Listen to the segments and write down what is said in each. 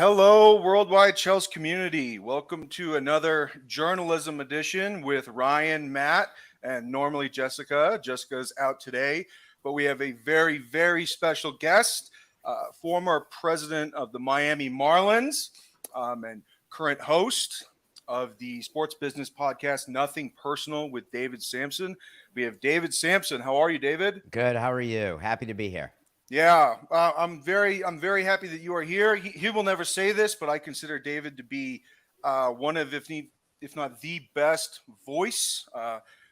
Hello, WorldWideChels community. Welcome to another journalism edition with Ryan, Matt, and normally Jessica. Jessica's out today, but we have a very, very special guest, former president of the Miami Marlins and current host of the sports business podcast, Nothing Personal with David Samson. We have David Samson. How are you, David? Good. How are you? Happy to be here. Yeah, I'm very happy that you are here. He will never say this, but I consider David to be one of, if not the best voice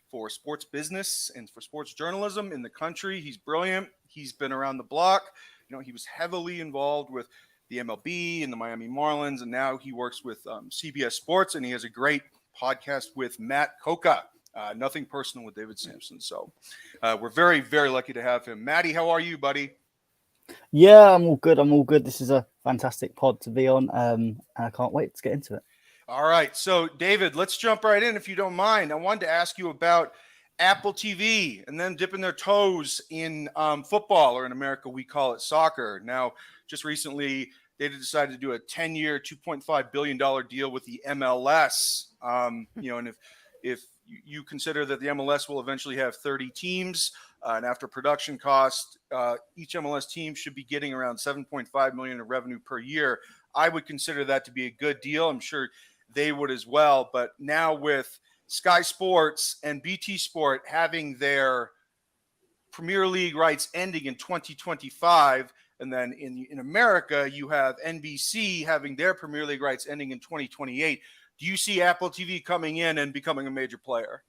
for sports business and for sports journalism in the country. He's brilliant. He's been around the block. You know, he was heavily involved with the MLB and the Miami Marlins, and now he works with CBS Sports, and he has a great podcast with Matt Coca. Nothing Personal with David Samson. So we're very, very lucky to have him. Matty, how are you, buddy? Yeah, I'm all good. This is a fantastic pod to be on, and I can't wait to get into it. All right. So, David, let's jump right in if you don't mind. I wanted to ask you about Apple TV and them dipping their toes in football, or in America, we call it soccer. Now, just recently, they decided to do a 10-year, $2.5 billion deal with the MLS. And if you consider that the MLS will eventually have 30 teams, and after production costs, each MLS team should be getting around $7.5 million in revenue per year. I would consider that to be a good deal. I'm sure they would as well. But now with Sky Sports and BT Sport having their Premier League rights ending in 2025, and then in America, you have NBC having their Premier League rights ending in 2028. Do you see Apple TV coming in and becoming a major player?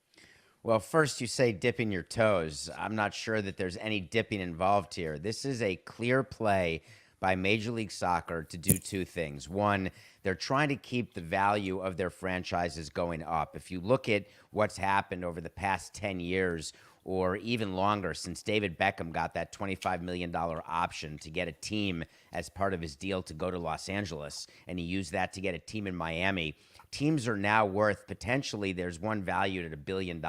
Well, first you say dipping your toes. I'm not sure that there's any dipping involved here. This is a clear play by Major League Soccer to do two things. One, they're trying to keep the value of their franchises going up. If you look at what's happened over the past 10 years or even longer since David Beckham got that $25 million option to get a team as part of his deal to go to Los Angeles, and he used that to get a team in Miami, teams are now worth, potentially, there's one valued at $1 billion.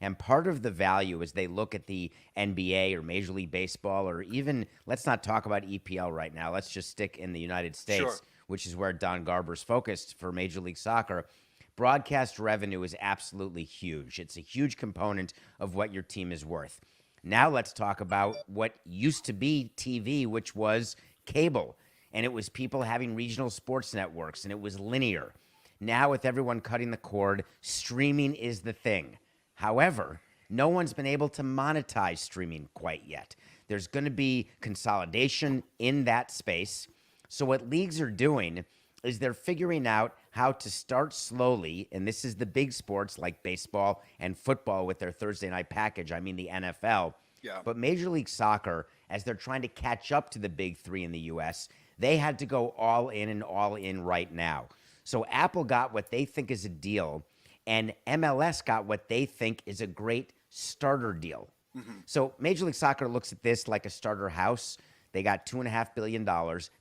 And part of the value is they look at the NBA or Major League Baseball, or even, let's not talk about EPL right now. Let's just stick in the United States, Sure, which is where Don Garber's focused for Major League Soccer. Broadcast revenue is absolutely huge. It's a huge component of what your team is worth. Now let's talk about what used to be TV, which was cable. And it was people having regional sports networks, and it was linear. Now, with everyone cutting the cord, streaming is the thing. However, no one's been able to monetize streaming quite yet. There's going to be consolidation in that space. So what leagues are doing is they're figuring out how to start slowly, and this is the big sports like baseball and football with their Thursday night package, I mean the NFL. Yeah. But Major League Soccer, as they're trying to catch up to the big three in the U.S., they had to go all in and all in right now. So Apple got what they think is a deal, and MLS got what they think is a great starter deal. Mm-hmm. So Major League Soccer looks at this like a starter house. They got $2.5 billion.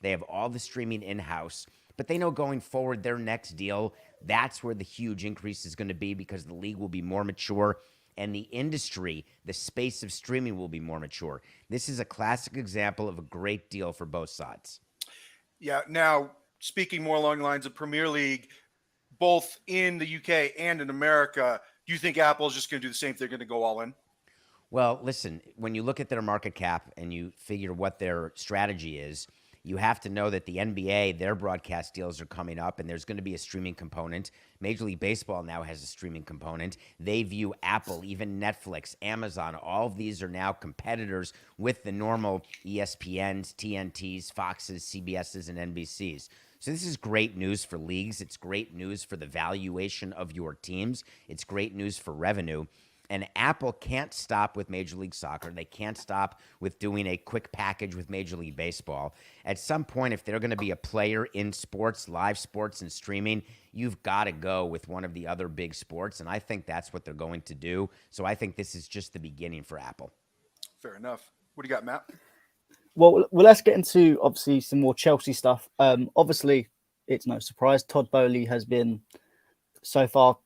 They have all the streaming in-house. But they know going forward, their next deal, that's where the huge increase is going to be, because the league will be more mature and the industry, the space of streaming, will be more mature. This is a classic example of a great deal for both sides. Yeah. Now, speaking more along the lines of Premier League, both in the UK and in America, do you think Apple is just going to do the same thing? They're going to go all in? Well, listen, when you look at their market cap and you figure what their strategy is, you have to know that the NBA, their broadcast deals are coming up, and there's going to be a streaming component. Major League Baseball now has a streaming component. They view Apple, even Netflix, Amazon, all of these are now competitors with the normal ESPNs, TNTs, Foxes, CBSs, and NBCs. So this is great news for leagues. It's great news for the valuation of your teams. It's great news for revenue. And Apple can't stop with Major League Soccer. They can't stop with doing a quick package with Major League Baseball. At some point, if they're going to be a player in sports, live sports, and streaming, you've got to go with one of the other big sports. And I think that's what they're going to do. So I think this is just the beginning for Apple. Fair enough. What do you got, Matt? Well, let's get into, obviously, some more Chelsea stuff. Obviously, it's no surprise. Todd Boehly has been, so far,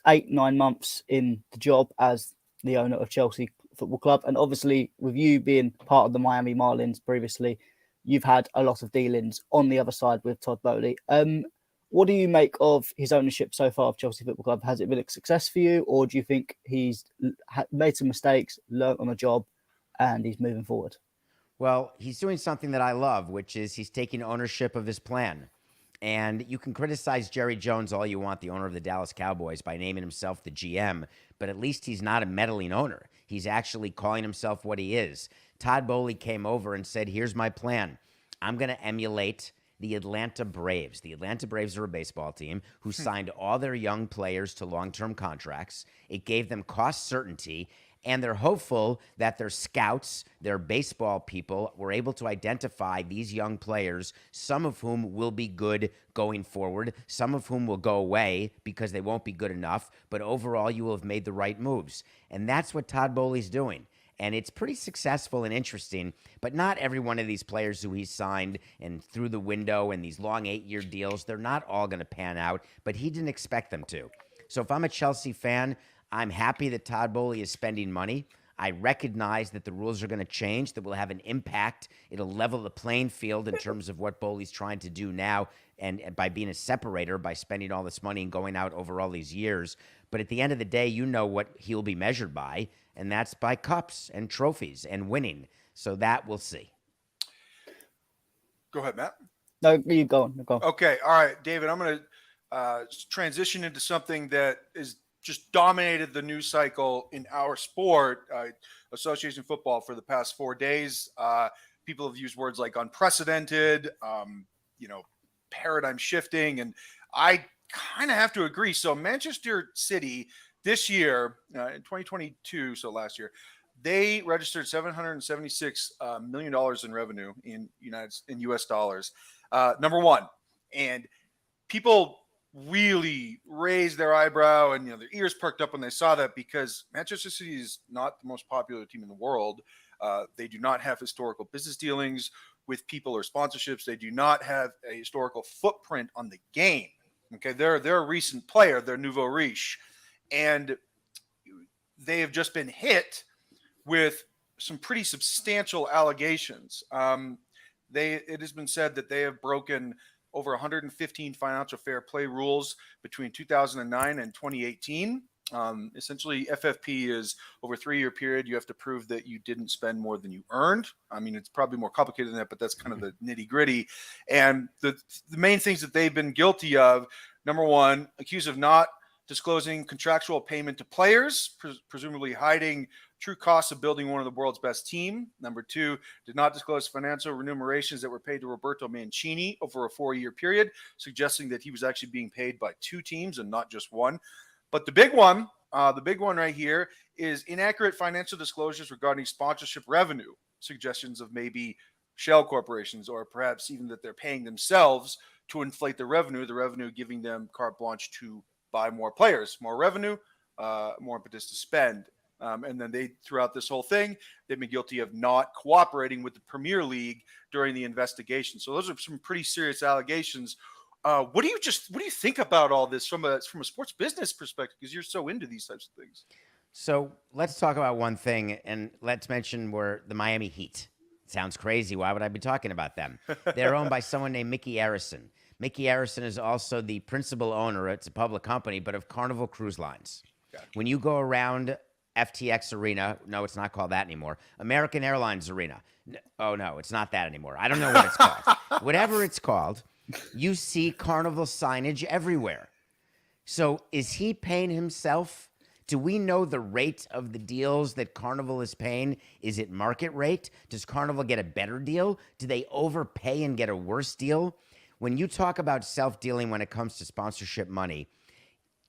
8-9 months in the job as the owner of Chelsea Football Club. And obviously, with you being part of the Miami Marlins previously, you've had a lot of dealings on the other side with Todd Boehly. What do you make of his ownership so far of Chelsea Football Club? Has it been a success for you, or do you think he's made some mistakes, learnt on the job, and he's moving forward? Well, he's doing something that I love, which is he's taking ownership of his plan. And you can criticize Jerry Jones all you want, the owner of the Dallas Cowboys, by naming himself the GM, but at least he's not a meddling owner. He's actually calling himself what he is. Todd Boehly came over and said, here's my plan. I'm going to emulate the Atlanta Braves. The Atlanta Braves are a baseball team who signed all their young players to long-term contracts. It gave them cost certainty, and they're hopeful that their scouts, their baseball people, were able to identify these young players, some of whom will be good going forward, some of whom will go away because they won't be good enough, but overall you will have made the right moves. And that's what Todd Boehly's doing. And it's pretty successful and interesting, but not every one of these players who he's signed and through the window and these long 8-year deals, they're not all going to pan out, but he didn't expect them to. So if I'm a Chelsea fan, I'm happy that Todd Boehly is spending money. I recognize that the rules are going to change, that will have an impact. It'll level the playing field in terms of what Boehly's trying to do now and by being a separator, by spending all this money and going out over all these years. But at the end of the day, you know what he'll be measured by, and that's by cups and trophies and winning. So that we'll see. Go ahead, Matt. No, you go on. Go on. Okay. All right, David, I'm going to transition into something that is just dominated the news cycle in our sport, association football, for the past 4 days. People have used words like unprecedented, paradigm shifting, and I kind of have to agree. So Manchester City this year, in 2022, so last year, they registered $776 million in revenue in U.S. dollars. Number one, and people really raised their eyebrow and their ears perked up when they saw that, because Manchester City is not the most popular team in the world. They do not have historical business dealings with people or sponsorships. They do not have a historical footprint on the game. Okay, they're a recent player. They're nouveau riche, and they have just been hit with some pretty substantial allegations. It has been said that they have broken over 115 financial fair play rules between 2009 and 2018. Essentially, FFP is over a 3-year period. You have to prove that you didn't spend more than you earned. I mean, it's probably more complicated than that, but that's kind of the nitty gritty. And the main things that they've been guilty of: number one, accused of not disclosing contractual payment to players, presumably hiding true costs of building one of the world's best team. Number two, did not disclose financial remunerations that were paid to Roberto Mancini over a 4-year period, suggesting that he was actually being paid by 2 teams and not just one. But the big one right here is inaccurate financial disclosures regarding sponsorship revenue, suggestions of maybe shell corporations, or perhaps even that they're paying themselves to inflate the revenue giving them carte blanche to buy more players, more revenue, more impetus to spend. And then throughout this whole thing, they've been guilty of not cooperating with the Premier League during the investigation. So those are some pretty serious allegations. What do you think about all this from a sports business perspective? Because you're so into these types of things. So let's talk about one thing, and let's mention the Miami Heat. Sounds crazy. Why would I be talking about them? They're owned by someone named Mickey Arison. Mickey Arison is also the principal owner, it's a public company, but of Carnival Cruise Lines. Gotcha. When you go around FTX Arena, no, it's not called that anymore, American Airlines Arena. Oh, no, it's not that anymore. I don't know what it's called. Whatever it's called, you see Carnival signage everywhere. So is he paying himself? Do we know the rate of the deals that Carnival is paying? Is it market rate? Does Carnival get a better deal? Do they overpay and get a worse deal? When you talk about self-dealing when it comes to sponsorship money,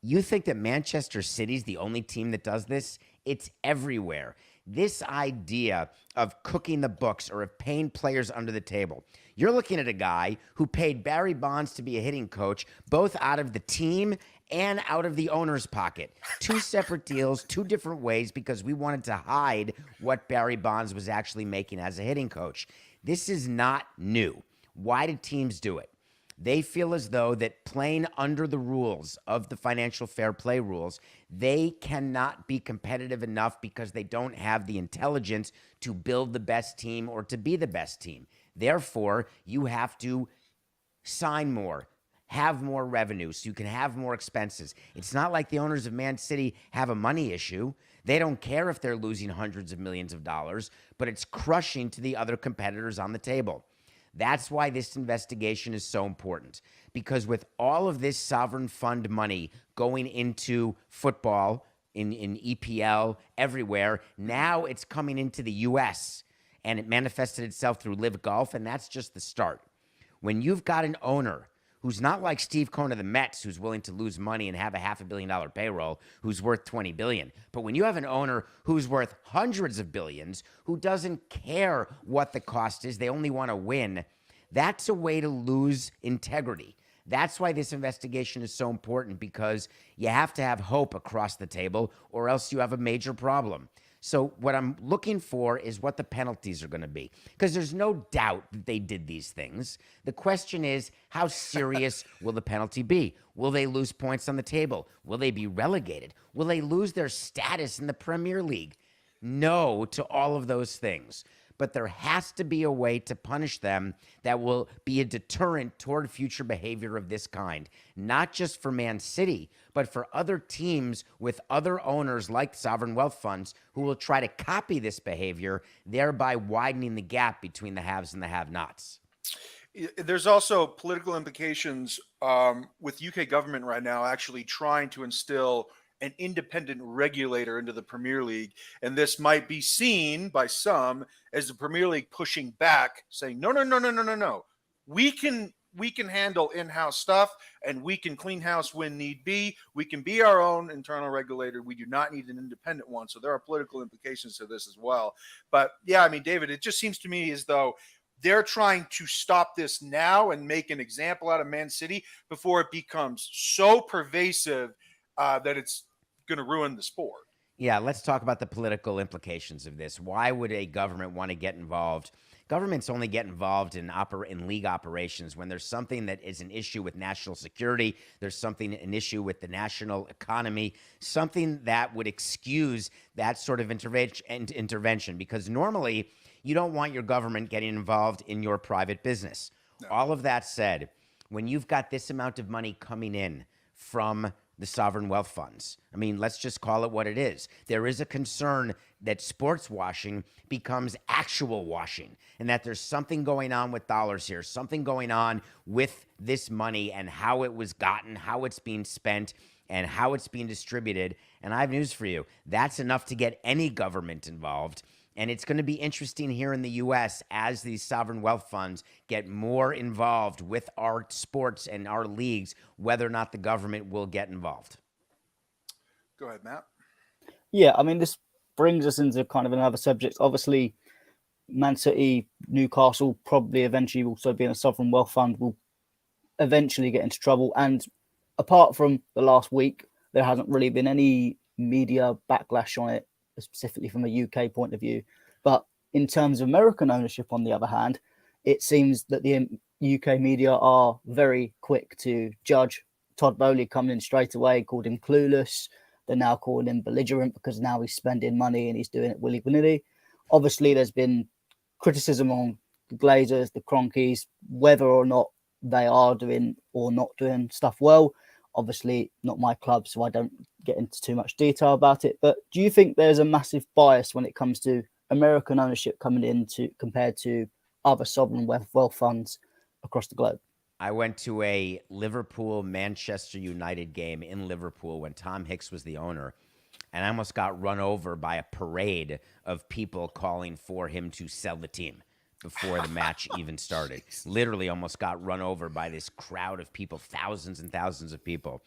you think that Manchester City's the only team that does this? It's everywhere. This idea of cooking the books or of paying players under the table. You're looking at a guy who paid Barry Bonds to be a hitting coach, both out of the team and out of the owner's pocket. 2 separate deals, 2 different ways, because we wanted to hide what Barry Bonds was actually making as a hitting coach. This is not new. Why did teams do it? They feel as though that playing under the rules of the financial fair play rules, they cannot be competitive enough because they don't have the intelligence to build the best team or to be the best team. Therefore, you have to sign more, have more revenue so you can have more expenses. It's not like the owners of Man City have a money issue. They don't care if they're losing hundreds of millions of dollars, but it's crushing to the other competitors on the table. That's why this investigation is so important, because with all of this sovereign fund money going into football, in EPL, everywhere, now it's coming into the U.S., and it manifested itself through Live Golf, and that's just the start. When you've got an owner who's not like Steve Cohen of the Mets, who's willing to lose money and have a $500 million payroll, who's worth $20 billion. But when you have an owner who's worth hundreds of billions, who doesn't care what the cost is, they only want to win, that's a way to lose integrity. That's why this investigation is so important, because you have to have hope across the table, or else you have a major problem. So what I'm looking for is what the penalties are going to be, because there's no doubt that they did these things. The question is, how serious will the penalty be? Will they lose points on the table? Will they be relegated? Will they lose their status in the Premier League? No to all of those things. But there has to be a way to punish them that will be a deterrent toward future behavior of this kind, not just for Man City, but for other teams with other owners like sovereign wealth funds who will try to copy this behavior, thereby widening the gap between the haves and the have-nots. There's also political implications with UK government right now actually trying to instill an independent regulator into the Premier League. And this might be seen by some as the Premier League pushing back, saying, no. We can handle in-house stuff, and we can clean house when need be. We can be our own internal regulator. We do not need an independent one. So there are political implications to this as well. But yeah, I mean, David, it just seems to me as though they're trying to stop this now and make an example out of Man City before it becomes so pervasive that it's going to ruin the sport. Yeah, let's talk about the political implications of this. Why would a government want to get involved? Governments only get involved in league operations when there's something that is an issue with national security, there's an issue with the national economy, something that would excuse that sort of intervention, because normally you don't want your government getting involved in your private business. No. All of that said, when you've got this amount of money coming in from the sovereign wealth funds, I mean, let's just call it what it is. There is a concern that sports washing becomes actual washing, and that there's something going on with dollars here, something going on with this money and how it was gotten, how it's being spent, and how it's being distributed. And I have news for you. That's enough to get any government involved. And it's going to be interesting here in the U.S. as these sovereign wealth funds get more involved with our sports and our leagues, whether or not the government will get involved. Go ahead, Matt. Yeah, I mean, this brings us into kind of another subject. Obviously, Man City, Newcastle, probably eventually also being a sovereign wealth fund, will eventually get into trouble. And apart from the last week, there hasn't really been any media backlash on it, specifically from a UK point of view. But in terms of American ownership, on the other hand, it seems that the UK media are very quick to judge. Todd Boehly coming in straight away, called him clueless. They're now calling him belligerent because now he's spending money and he's doing it willy-nilly. Obviously, there's been criticism on the Glazers, the Cronkies, whether or not they are doing or not doing stuff well. Obviously, not my club, so I don't get into too much detail about it. But do you think there's a massive bias when it comes to American ownership coming in compared to other sovereign wealth funds across the globe? I went to a Liverpool-Manchester United game in Liverpool when Tom Hicks was the owner, and I almost got run over by a parade of people calling for him to sell the team before the match even started. Literally almost got run over by this crowd of people, thousands and thousands of people.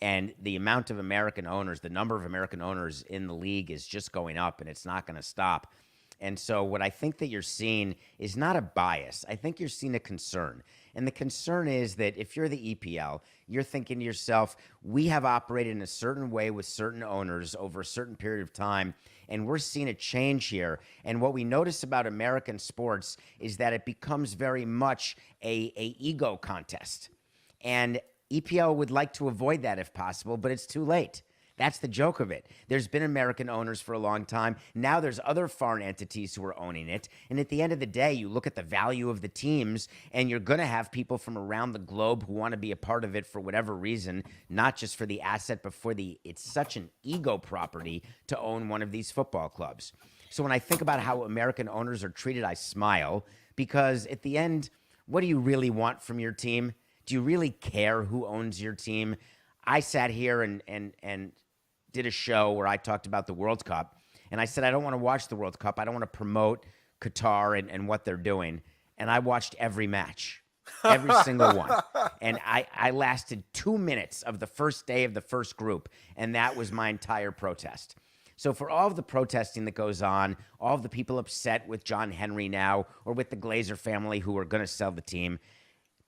And the amount of American owners, the number of American owners in the league is just going up, and it's not going to stop. And so what I think that you're seeing is not a bias. I think you're seeing a concern. And the concern is that if you're the EPL, you're thinking to yourself, we have operated in a certain way with certain owners over a certain period of time, and we're seeing a change here. And what we notice about American sports is that it becomes very much a ego contest. And EPL would like to avoid that if possible, but it's too late. That's the joke of it. There's been American owners for a long time. Now there's other foreign entities who are owning it. And at the end of the day, you look at the value of the teams, and you're going to have people from around the globe who want to be a part of it for whatever reason, not just for the asset, but for it's such an ego property to own one of these football clubs. So when I think about how American owners are treated, I smile, because at the end, what do you really want from your team? Do you really care who owns your team? I sat here and did a show where I talked about the World Cup, and I said I don't want to watch the World Cup. I don't want to promote Qatar and what they're doing. And I watched every match, every single one. And I lasted 2 minutes of the first day of the first group, and that was my entire protest. So for all of the protesting that goes on, all of the people upset with John Henry now, or with the Glazer family who are going to sell the team,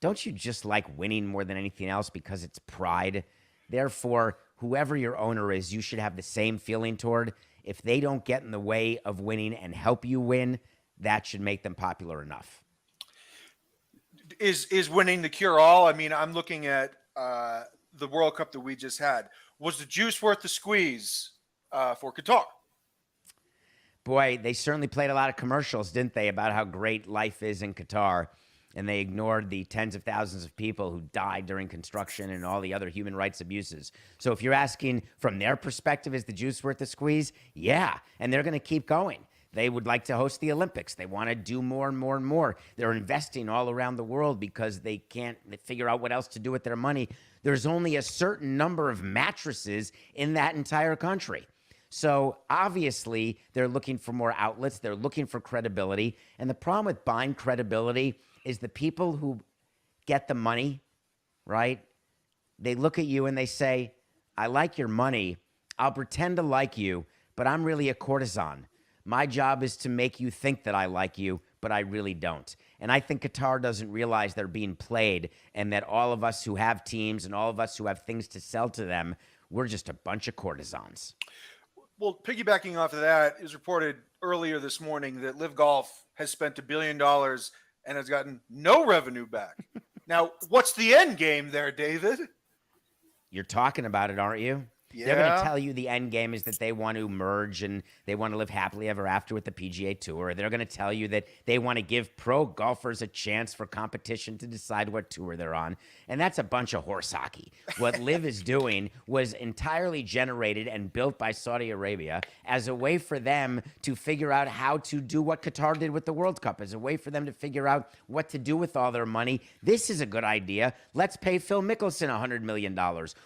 don't you just like winning more than anything else because it's pride? Therefore, whoever your owner is, you should have the same feeling toward. If they don't get in the way of winning and help you win, that should make them popular enough. Is winning the cure all? I mean, I'm looking at the World Cup that we just had. Was the juice worth the squeeze for Qatar? Boy, they certainly played a lot of commercials, didn't they, about how great life is in Qatar. And they ignored the tens of thousands of people who died during construction and all the other human rights abuses. So if you're asking from their perspective, is the juice worth the squeeze? Yeah, and they're going to keep going. They would like to host the Olympics. They want to do more and more and more. They're investing all around the world because they can't figure out what else to do with their money. There's only a certain number of mattresses in that entire country. So obviously, they're looking for more outlets. They're looking for credibility. And the problem with buying credibility is the people who get the money, right? They look at you and they say, I like your money. I'll pretend to like you, but I'm really a courtesan. My job is to make you think that I like you, but I really don't. And I think Qatar doesn't realize they're being played, and that all of us who have teams and all of us who have things to sell to them, we're just a bunch of courtesans. Well, piggybacking off of that, it was reported earlier this morning that Live Golf has spent $1 billion and has gotten no revenue back. Now, what's the end game there, David? You're talking about it, aren't you? Yeah. They're going to tell you the end game is that they want to merge and they want to live happily ever after with the PGA Tour. They're going to tell you that they want to give pro golfers a chance for competition to decide what tour they're on. And that's a bunch of horse hockey. What Live is doing was entirely generated and built by Saudi Arabia as a way for them to figure out how to do what Qatar did with the World Cup, as a way for them to figure out what to do with all their money. This is a good idea. Let's pay Phil Mickelson $100 million,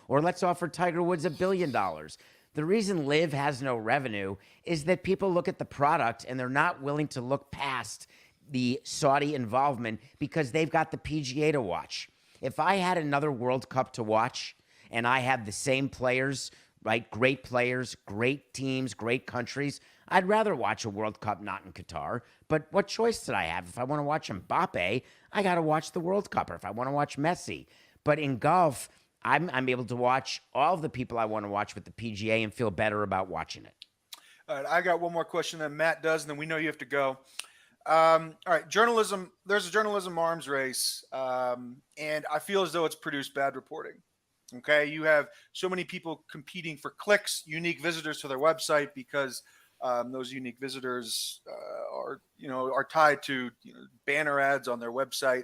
or let's offer Tiger Woods $1 billion. The reason Live has no revenue is that people look at the product and they're not willing to look past the Saudi involvement because they've got the PGA to watch. If I had another World Cup to watch and I had the same players, right, great players, great teams, great countries, I'd rather watch a World Cup not in Qatar. But what choice did I have? If I want to watch Mbappe, I got to watch the World Cup. Or if I want to watch Messi. But in golf, I'm able to watch all of the people I want to watch with the PGA and feel better about watching it. All right, I got one more question that Matt does, and then we know you have to go. All right, journalism. There's a journalism arms race, and I feel as though it's produced bad reporting. Okay, you have so many people competing for clicks, unique visitors to their website because those unique visitors are tied to banner ads on their website.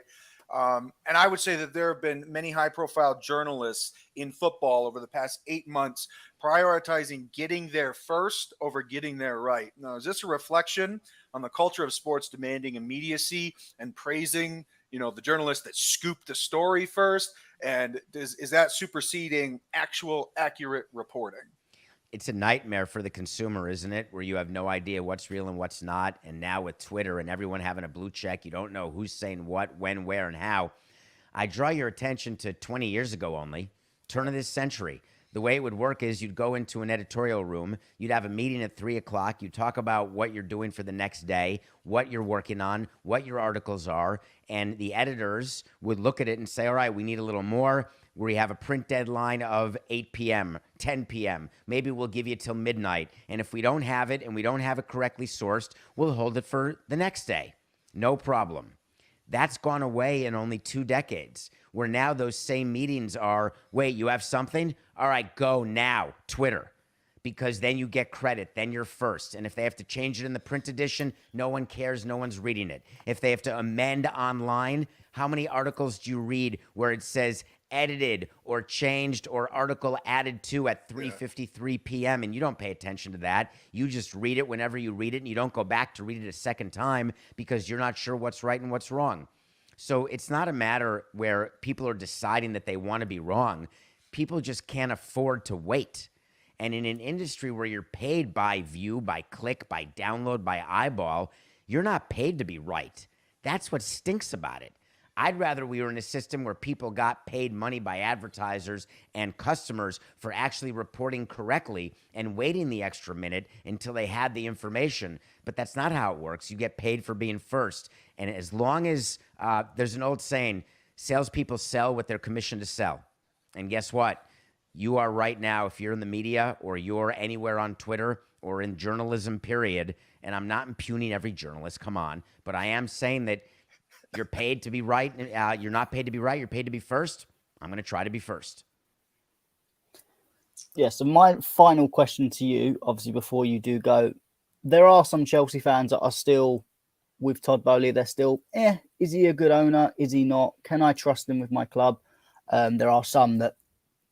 And I would say that there have been many high-profile journalists in football over the past 8 months prioritizing getting there first over getting there right. Now, is this a reflection on the culture of sports demanding immediacy and praising, the journalists that scoop the story first? And is that superseding actual accurate reporting? It's a nightmare for the consumer, isn't it? Where you have no idea what's real and what's not. And now with Twitter and everyone having a blue check, you don't know who's saying what, when, where, and how. I draw your attention to 20 years ago only, turn of this century. The way it would work is you'd go into an editorial room, you'd have a meeting at 3 o'clock, you talk about what you're doing for the next day, what you're working on, what your articles are, and the editors would look at it and say, all right, we need a little more. We have a print deadline of 8 p.m., 10 p.m. Maybe we'll give you till midnight. And if we don't have it and we don't have it correctly sourced, we'll hold it for the next day. No problem. That's gone away in only 2 decades, where now those same meetings are, wait, you have something? All right, go now, Twitter. because then you get credit. Then you're first. And if they have to change it in the print edition, no one cares. No one's reading it. If they have to amend online, how many articles do you read where it says edited or changed or article added to at 3:53 p.m. and you don't pay attention to that? You just read it whenever you read it, and you don't go back to read it a second time because you're not sure what's right and what's wrong. So it's not a matter where people are deciding that they want to be wrong. People just can't afford to wait. And in an industry where you're paid by view, by click, by download, by eyeball, you're not paid to be right. That's what stinks about it. I'd rather we were in a system where people got paid money by advertisers and customers for actually reporting correctly and waiting the extra minute until they had the information. But that's not how it works. You get paid for being first. And as long as there's an old saying, salespeople sell what they're commissioned to sell. And guess what? You are right now, if you're in the media or you're anywhere on Twitter or in journalism, period, and I'm not impugning every journalist, come on, but I am saying that you're paid to be right. You're not paid to be right. You're paid to be first. I'm going to try to be first. Yeah, so my final question to you, obviously, before you do go, there are some Chelsea fans that are still with Todd Boehly. They're still, is he a good owner? Is he not? Can I trust him with my club? There are some that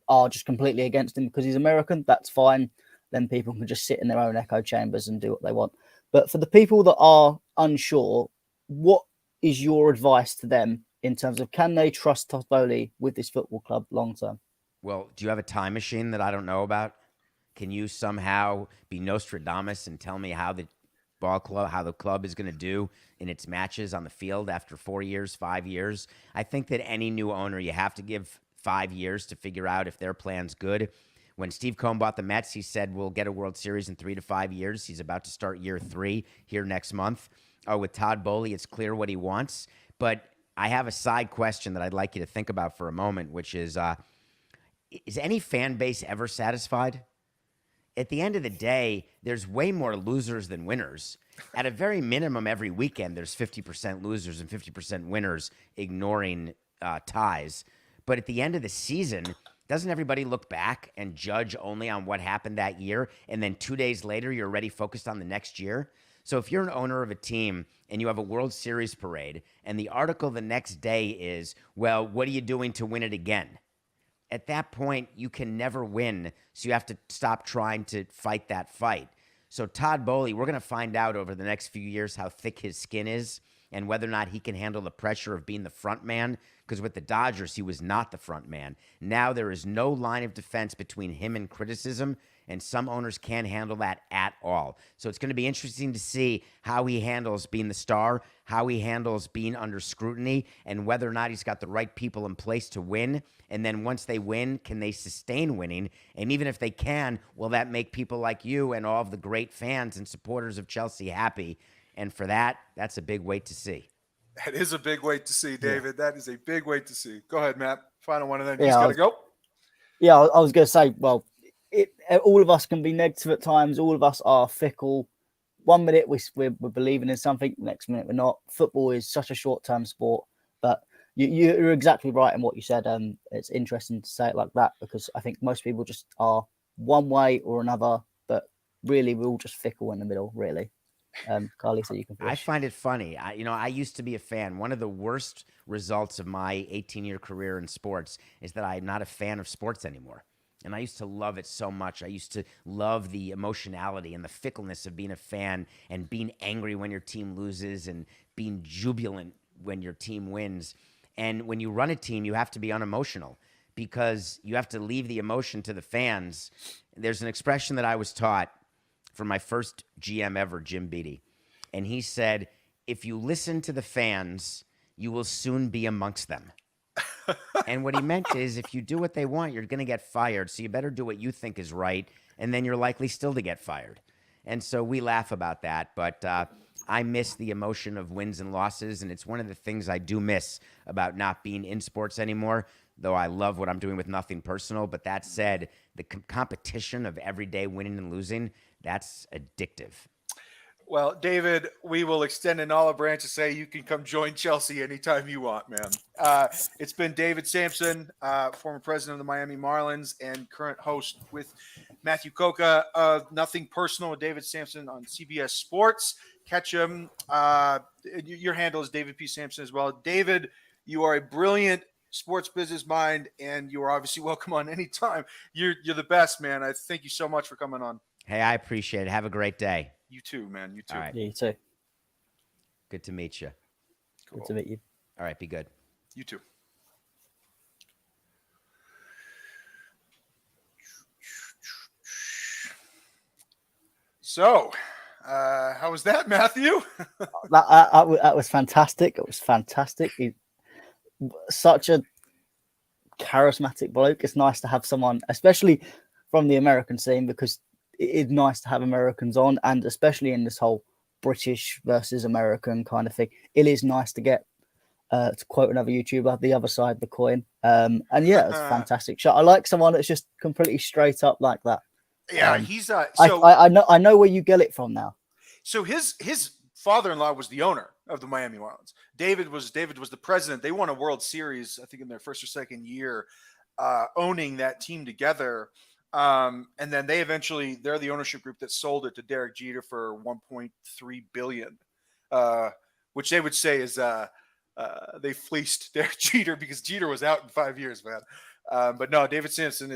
are just completely against him because he's American. That's fine. Then people can just sit in their own echo chambers and do what they want. But for the people that are unsure, what is your advice to them in terms of, can they trust Todd Boehly with this football club long term? Well, do you have a time machine that I don't know about? Can you somehow be Nostradamus and tell me how the club is going to do in its matches on the field after 4 years, 5 years? I think that any new owner, you have to give 5 years to figure out if their plan's good. When Steve Cohen bought the Mets, he said we'll get a World Series in 3 to 5 years. He's about to start year 3 here next month. With Todd Boehly, it's clear what he wants. But I have a side question that I'd like you to think about for a moment, which is any fan base ever satisfied? At the end of the day, there's way more losers than winners. At a very minimum, every weekend, there's 50% losers and 50% winners, ignoring ties. But at the end of the season, doesn't everybody look back and judge only on what happened that year? And then 2 days later, you're already focused on the next year? So if you're an owner of a team and you have a World Series parade and the article the next day is, well, what are you doing to win it again? At that point, you can never win, so you have to stop trying to fight that fight. So Todd Boehly, we're going to find out over the next few years how thick his skin is and whether or not he can handle the pressure of being the front man, because with the Dodgers, he was not the front man. Now there is no line of defense between him and criticism, and some owners can't handle that at all. So it's going to be interesting to see how he handles being the star, how he handles being under scrutiny, and whether or not he's got the right people in place to win. And then once they win, can they sustain winning? And even if they can, will that make people like you and all of the great fans and supporters of Chelsea happy? And for that, that's a big wait to see. That is a big wait to see, David. Yeah. That is a big wait to see. Go ahead, Matt. Final one, and then he's got to go. Yeah, I was going to say, well, all of us can be negative at times. All of us are fickle. 1 minute we're believing in something, next minute we're not. Football is such a short-term sport. But you're exactly right in what you said. It's interesting to say it like that because I think most people just are one way or another, but really we're all just fickle in the middle, really. Carly, so you can finish. I find it funny. I used to be a fan. One of the worst results of my 18-year career in sports is that I'm not a fan of sports anymore. And I used to love it so much. I used to love the emotionality and the fickleness of being a fan and being angry when your team loses and being jubilant when your team wins. And when you run a team, you have to be unemotional because you have to leave the emotion to the fans. There's an expression that I was taught from my first GM ever, Jim Beattie. And he said, if you listen to the fans, you will soon be amongst them. And what he meant is if you do what they want, you're going to get fired. So you better do what you think is right. And then you're likely still to get fired. And so we laugh about that. But I miss the emotion of wins and losses. And it's one of the things I do miss about not being in sports anymore, though I love what I'm doing with Nothing Personal. But that said, the competition of everyday winning and losing, that's addictive. Well, David, we will extend an olive branch to say you can come join Chelsea anytime you want, man. It's been David Samson, former president of the Miami Marlins and current host with Matthew Coca of Nothing Personal with David Samson on CBS Sports. Catch him. Your handle is David P Samson as well. David, you are a brilliant sports business mind, and you are obviously welcome on anytime. You're the best, man. I thank you so much for coming on. Hey, I appreciate it. Have a great day. You too, man. You too. All right. Yeah, you too. Good to meet you. Cool. Good to meet you. All right. Be good. You too. So, how was that, Matthew? That was fantastic. It was fantastic. Such a charismatic bloke. It's nice to have someone, especially from the American scene, because it is nice to have Americans on, and especially in this whole British versus American kind of thing. It is nice to get, to quote another YouTuber, the other side of the coin. And yeah, it's a fantastic shot. I like someone that's just completely straight up like that. Yeah, he's so I know where you get it from now. So his father-in-law was the owner of the Miami Marlins. David was the president. They won a World Series, I think, in their first or second year, owning that team together. And then they're the ownership group that sold it to Derek Jeter for $1.3 billion, which they would say is they fleeced Derek Jeter because Jeter was out in 5 years, man. But no, David Samson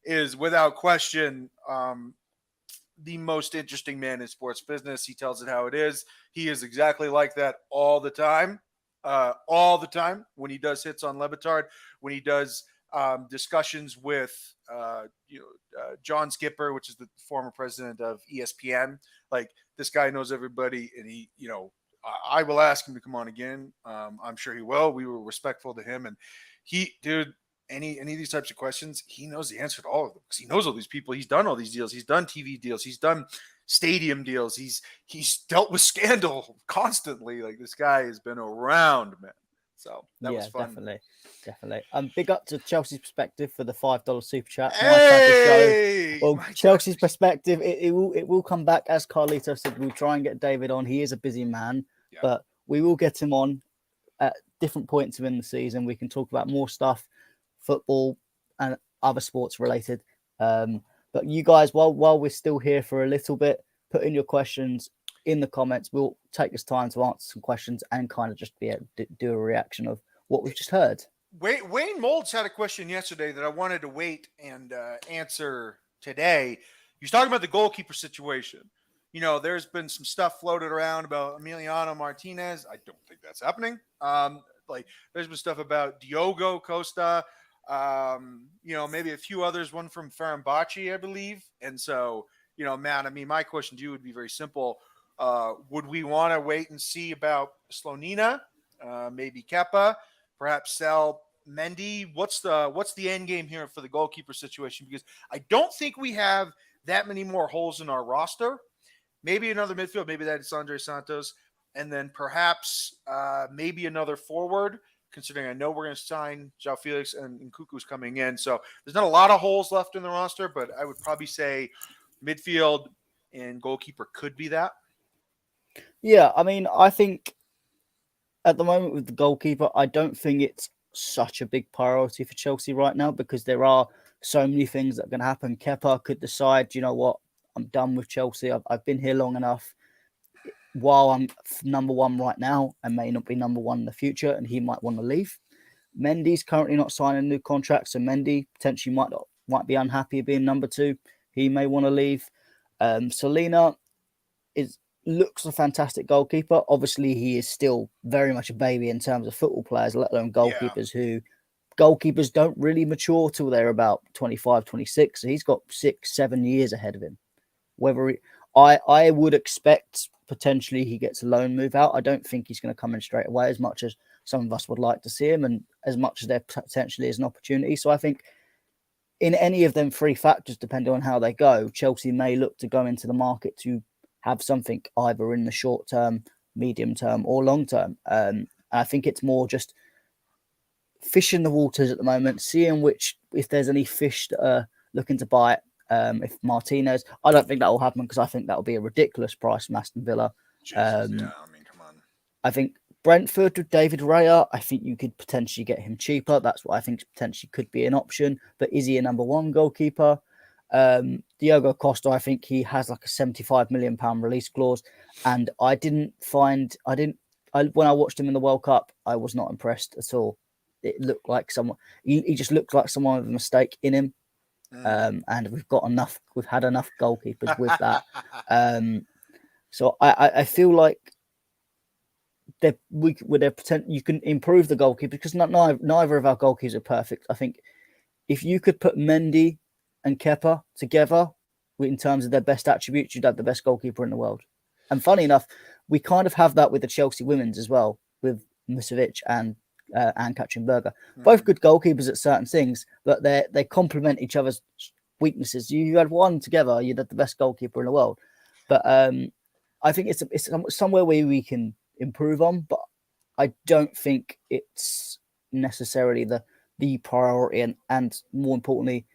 is without question the most interesting man in sports business. He tells it how it is. He is exactly like that all the time. When he does hits on Lebard, when he does discussions with John Skipper, which is the former president of ESPN. Like, this guy knows everybody, and he, I will ask him to come on again. I'm sure he will. We were respectful to him, and any of these types of questions, he knows the answer to all of them because he knows all these people. He's done all these deals. He's done TV deals. He's done stadium deals. He's dealt with scandal constantly. Like, this guy has been around, man. So that was fun. Definitely. Big up to Chelsea's Perspective for the $5 super chat. Hey! Well, Chelsea's Perspective, it will come back. As Carlito said, we'll try and get David on. He is a busy man, but we will get him on at different points within the season. We can talk about more stuff, football and other sports related. But you guys, while we're still here for a little bit, put in your questions in the comments. We'll take this time to answer some questions and kind of just be able to do a reaction of what we've just heard. Wayne Molds had a question yesterday that I wanted to wait and answer today. He was talking about the goalkeeper situation. There's been some stuff floated around about Emiliano Martinez. I don't think that's happening. There's been stuff about Diogo Costa, maybe a few others, one from Fenerbahce, I believe. And so, Matt, I mean, my question to you would be very simple. Would we want to wait and see about Slonina, maybe Kepa, perhaps sell Mendy? What's the end game here for the goalkeeper situation? Because I don't think we have that many more holes in our roster. Maybe another midfield, maybe that's Andre Santos, and then perhaps maybe another forward, considering I know we're going to sign João Felix and Nkuku's coming in. So there's not a lot of holes left in the roster, but I would probably say midfield and goalkeeper could be that. Yeah, I mean, I think at the moment with the goalkeeper, I don't think it's such a big priority for Chelsea right now because there are so many things that are going to happen. Kepa could decide, you know what, I'm done with Chelsea. I've been here long enough. While I'm number one right now, I may not be number one in the future, and he might want to leave. Mendy's currently not signing a new contract, so Mendy potentially might be unhappy being number two. He may want to leave. Selena looks a fantastic goalkeeper. Obviously, he is still very much a baby in terms of football players, let alone goalkeepers goalkeepers don't really mature till they're about 25, 26. So he's got 6-7 years ahead of him. I would expect potentially he gets a loan move out. I don't think he's going to come in straight away as much as some of us would like to see him and as much as there potentially is an opportunity. So I think in any of them three factors, depending on how they go, Chelsea may look to go into the market to have something either in the short term, medium term or long term. I think it's more just fishing the waters at the moment, seeing if there's any fish that are looking to buy it If Martinez, I don't think that will happen because I think that will be a ridiculous price from Aston Villa. Jesus, yeah, I mean, come on. I think Brentford with David Raya, I think you could potentially get him cheaper. That's what I think potentially could be an option. But is he a number one goalkeeper? Diogo Costa, I think he has like a £75 million release clause. And when I watched him in the World Cup, I was not impressed at all. It looked like he just looked like someone with a mistake in him. And we've had enough goalkeepers with that. So I feel like you can improve the goalkeeper because neither of our goalkeepers are perfect. I think if you could put Mendy and Kepa together in terms of their best attributes, you'd have the best goalkeeper in the world. And funny enough, we kind of have that with the Chelsea women's as well, with Musovic and Katrin-Berger. Both good goalkeepers at certain things, but they complement each other's weaknesses. You had one together, you'd have the best goalkeeper in the world. But I think it's somewhere where we can improve on, but I don't think it's necessarily the priority and more importantly,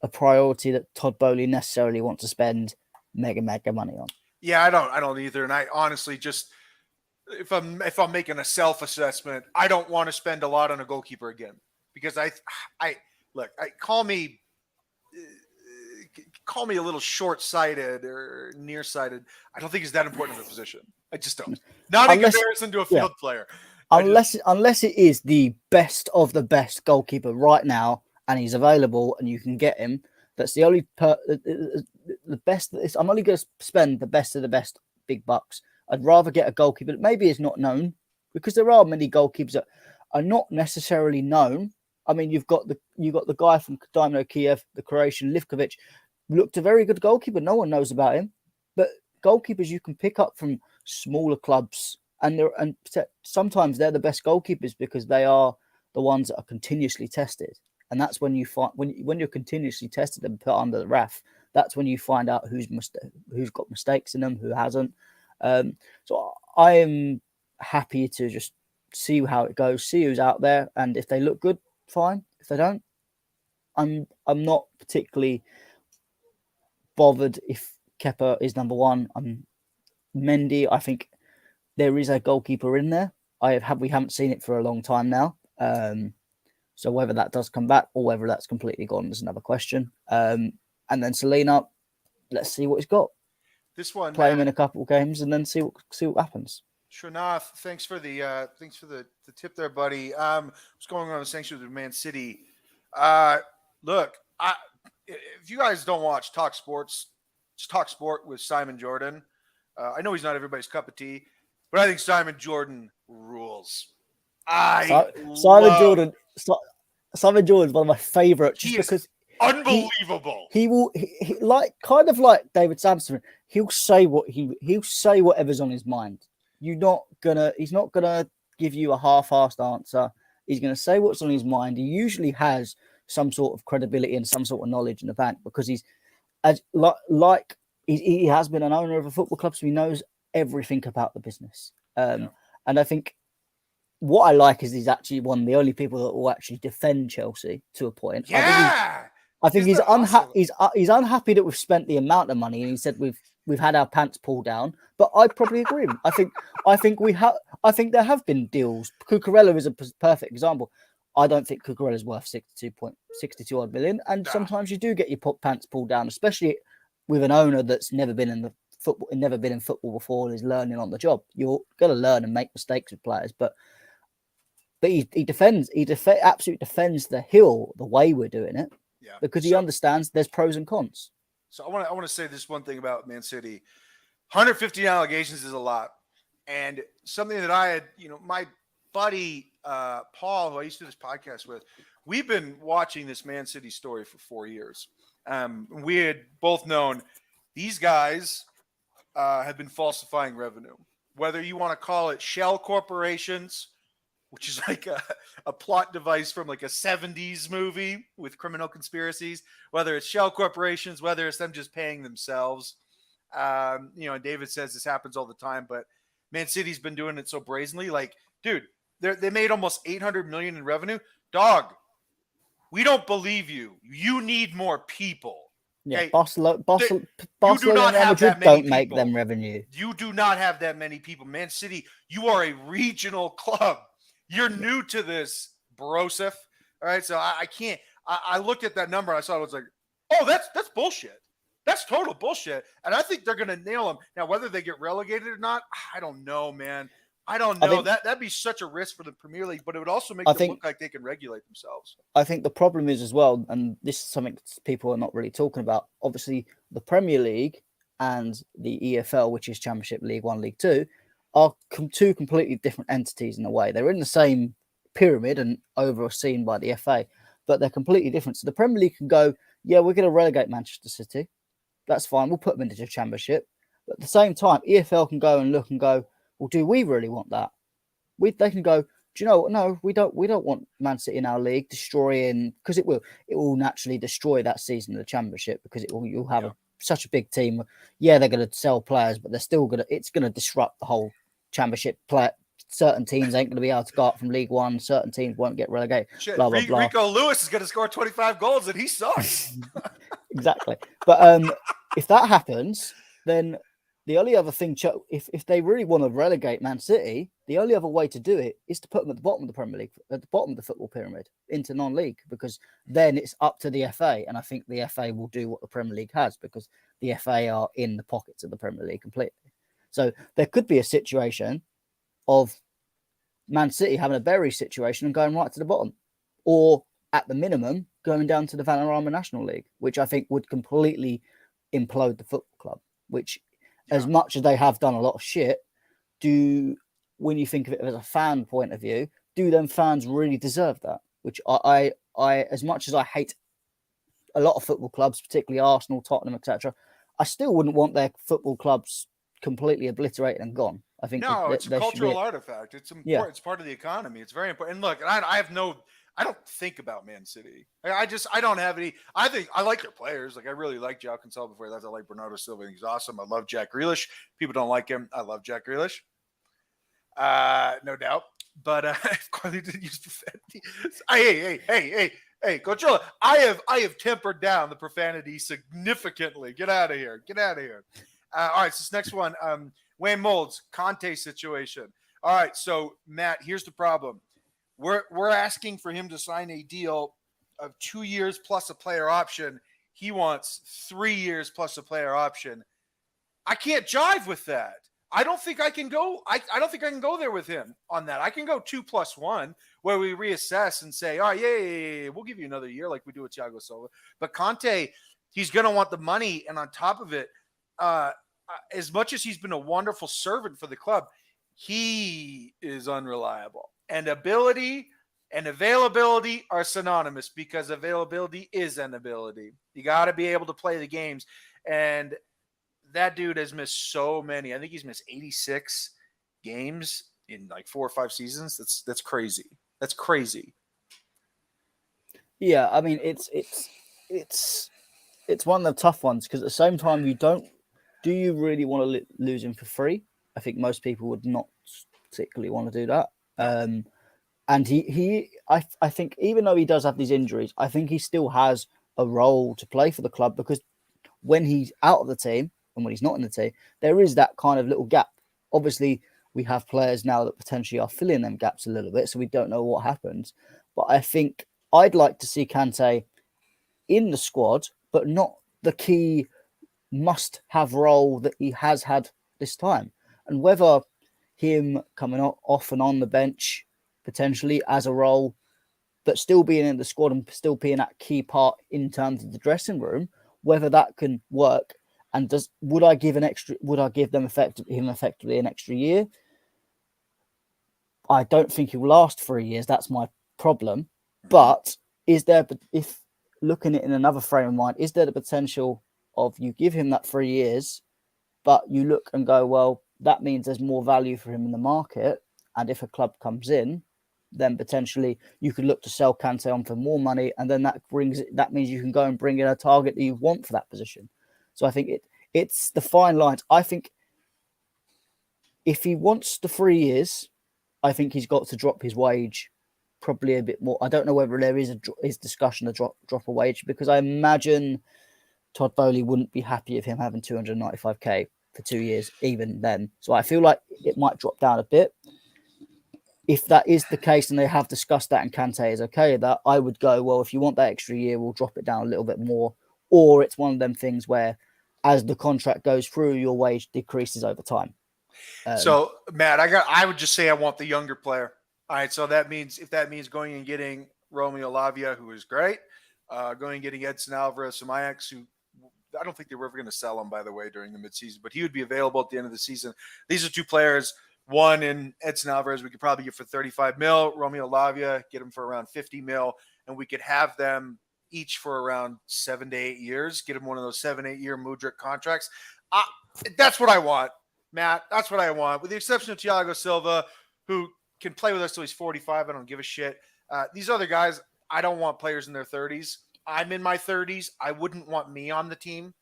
a priority that Todd Boehly necessarily wants to spend mega money on. Yeah, I don't either. And I honestly just, if I'm making a self-assessment, I don't want to spend a lot on a goalkeeper again because call me a little short-sighted or nearsighted. I don't think it's that important of a position. I just don't. Not in comparison to a field player. Unless it is the best of the best goalkeeper right now and he's available and you can get him, that's the only the best. I'm only going to spend the best of the best big bucks. I'd rather get a goalkeeper that maybe is not known because there are many goalkeepers that are not necessarily known. I mean, you've got the guy from Dynamo Kiev, the Croatian Livkovic, looked a very good goalkeeper. No one knows about him, but goalkeepers you can pick up from smaller clubs, and sometimes they're the best goalkeepers because they are the ones that are continuously tested. And that's when you find when you're continuously tested and put under the ref, that's when you find out who's got mistakes in them, who hasn't. So I am happy to just see how it goes, see who's out there, and if they look good, fine. If they don't, I'm not particularly bothered if Kepa is number one. Mendy, I think there is a goalkeeper in there. We haven't seen it for a long time now. So whether that does come back or whether that's completely gone is another question. And then Selena, let's see what he's got. This one, play him in a couple of games and then see what happens. Sure enough. Thanks for the tip there, buddy. What's going on with sanctions with Man City? Look, if you guys don't watch Talk Sports, just Talk Sport with Simon Jordan. I know he's not everybody's cup of tea, but I think Simon Jordan rules. Simon Jordan is one of my favorites just because unbelievable. He will like kind of like David Samson. He'll say whatever's on his mind. He's not gonna give you a half-assed answer. He's gonna say what's on his mind. He usually has some sort of credibility and some sort of knowledge in the bank because he has been an owner of a football club, so he knows everything about the business. And I think what I like is he's actually one of the only people that will actually defend Chelsea to a point. Yeah, I think he's unhappy. He's unhappy that we've spent the amount of money, and he said we've had our pants pulled down. But I probably agree. I think there have been deals. Cucurella is a perfect example. I don't think Cucurella is worth 62 odd million, and sometimes you do get your pants pulled down, especially with an owner that's never been in football before and is learning on the job. You're gonna learn and make mistakes with players, but he absolutely defends the hill the way we're doing it, because he understands there's pros and cons. So I want to say this one thing about Man City: 150 allegations is a lot, and something that I had, my buddy Paul, who I used to do this podcast with, we've been watching this Man City story for 4 years. We had both known these guys have been falsifying revenue, whether you want to call it shell corporations, which is like a plot device from like a 70s movie with criminal conspiracies, whether it's shell corporations, whether it's them just paying themselves. And David says this happens all the time, but Man City's been doing it so brazenly. Like, dude, they made almost 800 million in revenue. Dog, we don't believe you. You need more people. Yeah, Okay, Barcelona, you do Barcelona not and Real have that Madrid many don't make them people. revenue. You do not have that many people. Man City, you are a regional club. You're new to this, Borosif. All right, so I can't. I looked at that number. I saw it was like, oh, that's bullshit. That's total bullshit. And I think they're gonna nail them. Now, whether they get relegated or not, I don't know, man. I don't know. That'd be such a risk for the Premier League, but it would also make them look like they can regulate themselves. I think the problem is as well, and this is something people are not really talking about. Obviously, the Premier League and the EFL, which is Championship League One, League Two, are two completely different entities in a way. They're in the same pyramid and overseen by the FA, but they're completely different. So the Premier League can go, yeah, we're going to relegate Manchester City. That's fine. We'll put them into the Championship. But at the same time, EFL can go and look and go, well, do we really want that? They can go, do you know what? No, we don't want Man City in our league destroying, because it will naturally destroy that season of the Championship, because you'll have such a big team. Yeah, they're going to sell players, but it's going to disrupt the whole Championship. Certain teams ain't going to be able to go up from League One. Certain teams won't get relegated. Shit, blah, blah, blah. Rico Lewis is going to score 25 goals and he sucks. Exactly. But if that happens, then the only other thing, if they really want to relegate Man City, the only other way to do it is to put them at the bottom of the Premier League, at the bottom of the football pyramid, into non-league, because then it's up to the FA. And I think the FA will do what the Premier League has, because the FA are in the pockets of the Premier League completely. So there could be a situation of Man City having a Bury situation and going right to the bottom, or at the minimum going down to the Vanarama National League, which I think would completely implode the football club. Which, as much as they have done a lot of shit, when you think of it as a fan point of view, do them fans really deserve that? Which I as much as I hate a lot of football clubs, particularly Arsenal, Tottenham, etc., I still wouldn't want their football clubs completely obliterated and gone. I think it's a cultural artifact. It's important. Yeah. It's part of the economy. It's very important. And look, I don't think about Man City. I don't have any. I like their players. Like, I really like João Cancelo before that. I like Bernardo Silva. He's awesome. I love Jack Grealish. People don't like him. I love Jack Grealish. No doubt. But if Carly didn't use profanity, hey, Coach Ola, I have tempered down the profanity significantly. Get out of here. All right, so this next one, Wayne Molds, Conte situation. All right, so Matt, here's the problem. We're asking for him to sign a deal of 2 years plus a player option. He wants 3 years plus a player option. I can't jive with that. I don't think I can go. I don't think I can go there with him on that. I can go 2+1, where we reassess and say, all right, yeah, we'll give you another year like we do with Thiago Silva. But Conte, he's going to want the money, and on top of it, as much as he's been a wonderful servant for the club, he is unreliable. And ability and availability are synonymous, because availability is an ability. You got to be able to play the games. And that dude has missed so many. I think he's missed 86 games in like 4 or 5 seasons. That's crazy. That's crazy. Yeah, I mean, it's one of the tough ones, because at the same time, do you really want to lose him for free? I think most people would not particularly want to do that. And I think even though he does have these injuries, I think he still has a role to play for the club, because when he's out of the team and when he's not in the team, there is that kind of little gap. Obviously, we have players now that potentially are filling them gaps a little bit, so we don't know what happens. But I think I'd like to see Kante in the squad, but not the key must-have role that he has had this time. And whether him coming off and on the bench potentially as a role, but still being in the squad and still being that key part in terms of the dressing room, whether that can work. And would I give him effectively an extra year? I don't think he'll last 3 years. That's my problem. But if looking at it in another frame of mind, is there the potential of you give him that 3 years, but you look and go, well, that means there's more value for him in the market. And if a club comes in, then potentially you could look to sell Kante on for more money. And then that means you can go and bring in a target that you want for that position. So I think it's the fine lines. I think if he wants the 3 years, I think he's got to drop his wage probably a bit more. I don't know whether there is discussion to drop a wage, because I imagine Todd Boehly wouldn't be happy of him having 295k for 2 years, even then. So I feel like it might drop down a bit. If that is the case, and they have discussed that, and Kante is okay with that, I would go, well, if you want that extra year, we'll drop it down a little bit more. Or it's one of them things where, as the contract goes through, your wage decreases over time. So Matt, I would just say I want the younger player. All right. So that means going and getting Romeo Lavia, who is great, going and getting Edson Alvarez from Ajax, who I don't think they were ever going to sell him, by the way, during the midseason, but he would be available at the end of the season. These are two players. One in Edson Alvarez, we could probably get for 35 mil. Romeo Lavia, get him for around 50 mil, and we could have them each for around 7 to 8 years. Get him one of those 7-8 year Mudryk contracts. That's what I want, Matt. That's what I want, with the exception of Thiago Silva, who can play with us till he's 45. I don't give a shit. These other guys, I don't want players in their 30s. I'm in my 30s. I wouldn't want me on the team.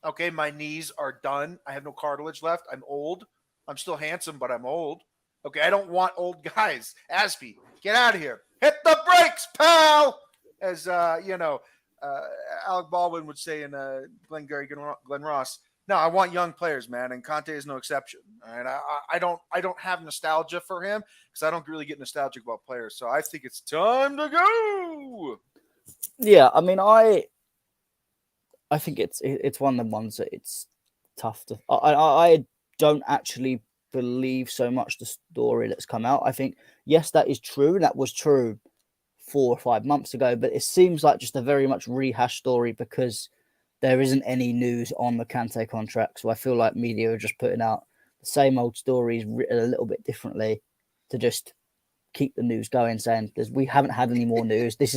Okay, my knees are done. I have no cartilage left. I'm old. I'm still handsome, but I'm old. Okay, I don't want old guys. Aspie, get out of here. Hit the brakes, pal! As, Alec Baldwin would say in Glengarry Glen Ross. No, I want young players, man, and Conte is no exception. All right, I don't have nostalgia for him because I don't really get nostalgic about players. So I think it's time to go. Yeah, I mean, I think it's one of the ones that it's tough to. I don't actually believe so much the story that's come out. I think, yes, that is true. That was true 4 or 5 months ago, but it seems like just a very much rehashed story because there isn't any news on the Kante contract. So I feel like media are just putting out the same old stories written a little bit differently to just keep the news going, saying we haven't had any more news. This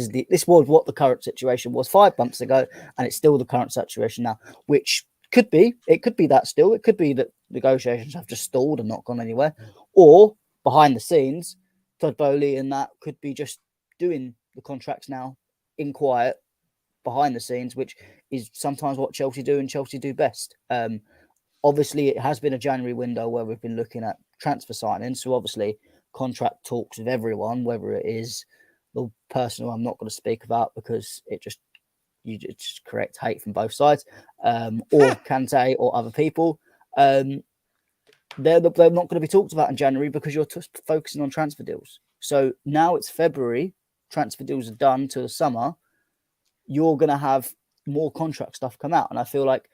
was what the current situation was 5 months ago, and it's still the current situation now, which could be that still. It could be that negotiations have just stalled and not gone anywhere, or behind the scenes, Todd Boehly and that could be just doing the contracts now in quiet behind the scenes, which is sometimes what Chelsea do and Chelsea do best. Obviously, it has been a January window where we've been looking at transfer signings, so obviously contract talks with everyone, whether it is the person who I'm not going to speak about because it just creates hate from both sides, or Kante or other people. They're not going to be talked about in January because you're focusing on transfer deals. So now it's February, transfer deals are done till the summer. You're going to have more contract stuff come out, and I feel like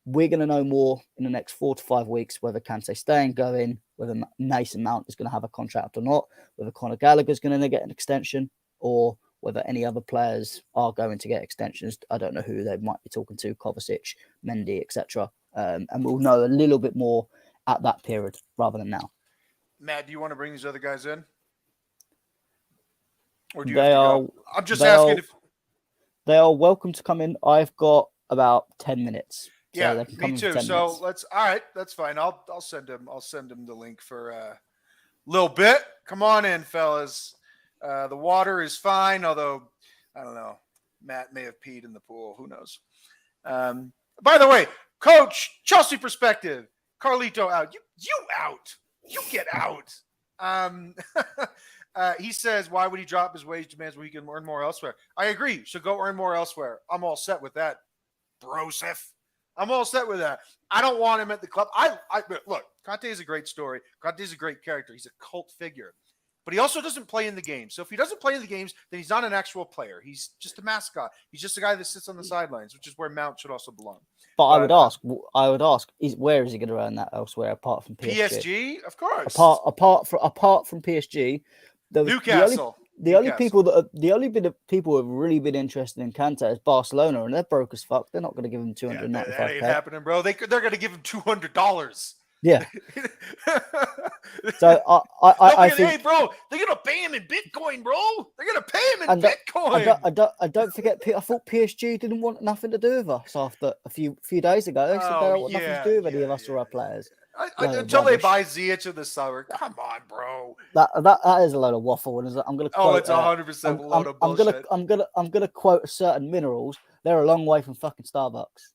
we're going to know more in the next 4 to 5 weeks whether Kante's staying, going, whether Mason Mount is going to have a contract or not, whether Conor Gallagher is going to get an extension, or whether any other players are going to get extensions. I don't know who they might be talking to, Kovacic, Mendy, etc. And we'll know a little bit more at that period rather than now. Matt, do you want to bring these other guys in? Or do you They have to are, go? I'm just asking if... They are welcome to come in. I've got about 10 minutes. So yeah, they can come me in too. for 10 So minutes. all right, that's fine. I'll send him the link for a little bit. Come on in, fellas. The water is fine, although I don't know. Matt may have peed in the pool. Who knows? By the way, Coach, Chelsea perspective. Carlito out. You out. You get out. He says, why would he drop his wage demands where he can earn more elsewhere? I agree. Should go earn more elsewhere. I'm all set with that, Broseph. I'm all set with that. I don't want him at the club. Look, Conte is a great story. Conte is a great character. He's a cult figure. But he also doesn't play in the game. So if he doesn't play in the games, then he's not an actual player. He's just a mascot. He's just a guy that sits on the sidelines, which is where Mount should also belong. But I would ask, where is he going to earn that elsewhere apart from PSG? PSG, of course. Apart from PSG, Newcastle. The only people who have really been interested in Kante is Barcelona, and they're broke as fuck. They're not going to give him $295. That ain't happening, bro. They're going to give him $200. Yeah. So I think, hey, bro, they're going to pay him in Bitcoin, bro. They're going to pay him in Bitcoin. I don't forget. I thought PSG didn't want nothing to do with us after a few days ago. They said they don't want nothing to do with any of us or our players. Until they buy Ziyech in the summer. Come on, bro. That is a load of waffle. And I'm going to quote. It's 100% a load of bullshit. I'm going to quote certain minerals. They're a long way from fucking Starbucks.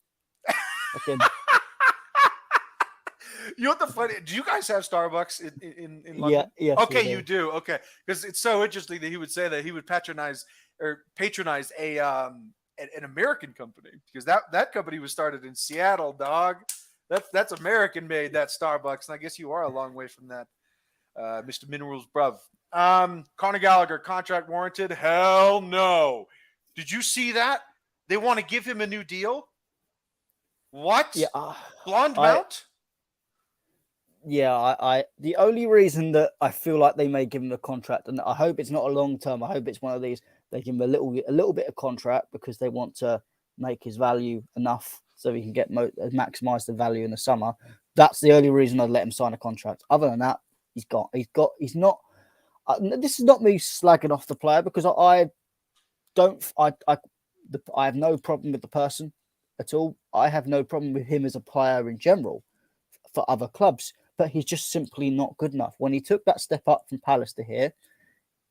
You know what the funny? Do you guys have Starbucks in London? Yeah. Okay, you do. Okay, because it's so interesting that he would say that he would patronize a an American company, because that company was started in Seattle, dog. That's American made, that Starbucks, and I guess you are a long way from that, Mr. Minerals, bruv. Conor Gallagher, contract warranted? Hell no. Did you see that? They want to give him a new deal? What? Yeah, Blonde mount? I the only reason that I feel like they may give him a contract, and I hope it's not a long term, I hope it's one of these, they give him a little bit of contract because they want to make his value enough so he can get maximize the value in the summer. That's the only reason I'd let him sign a contract. Other than that, he's not. This is not me slagging off the player, because I have no problem with the person at all. I have no problem with him as a player in general for other clubs, but he's just simply not good enough. When he took that step up from Palace to here,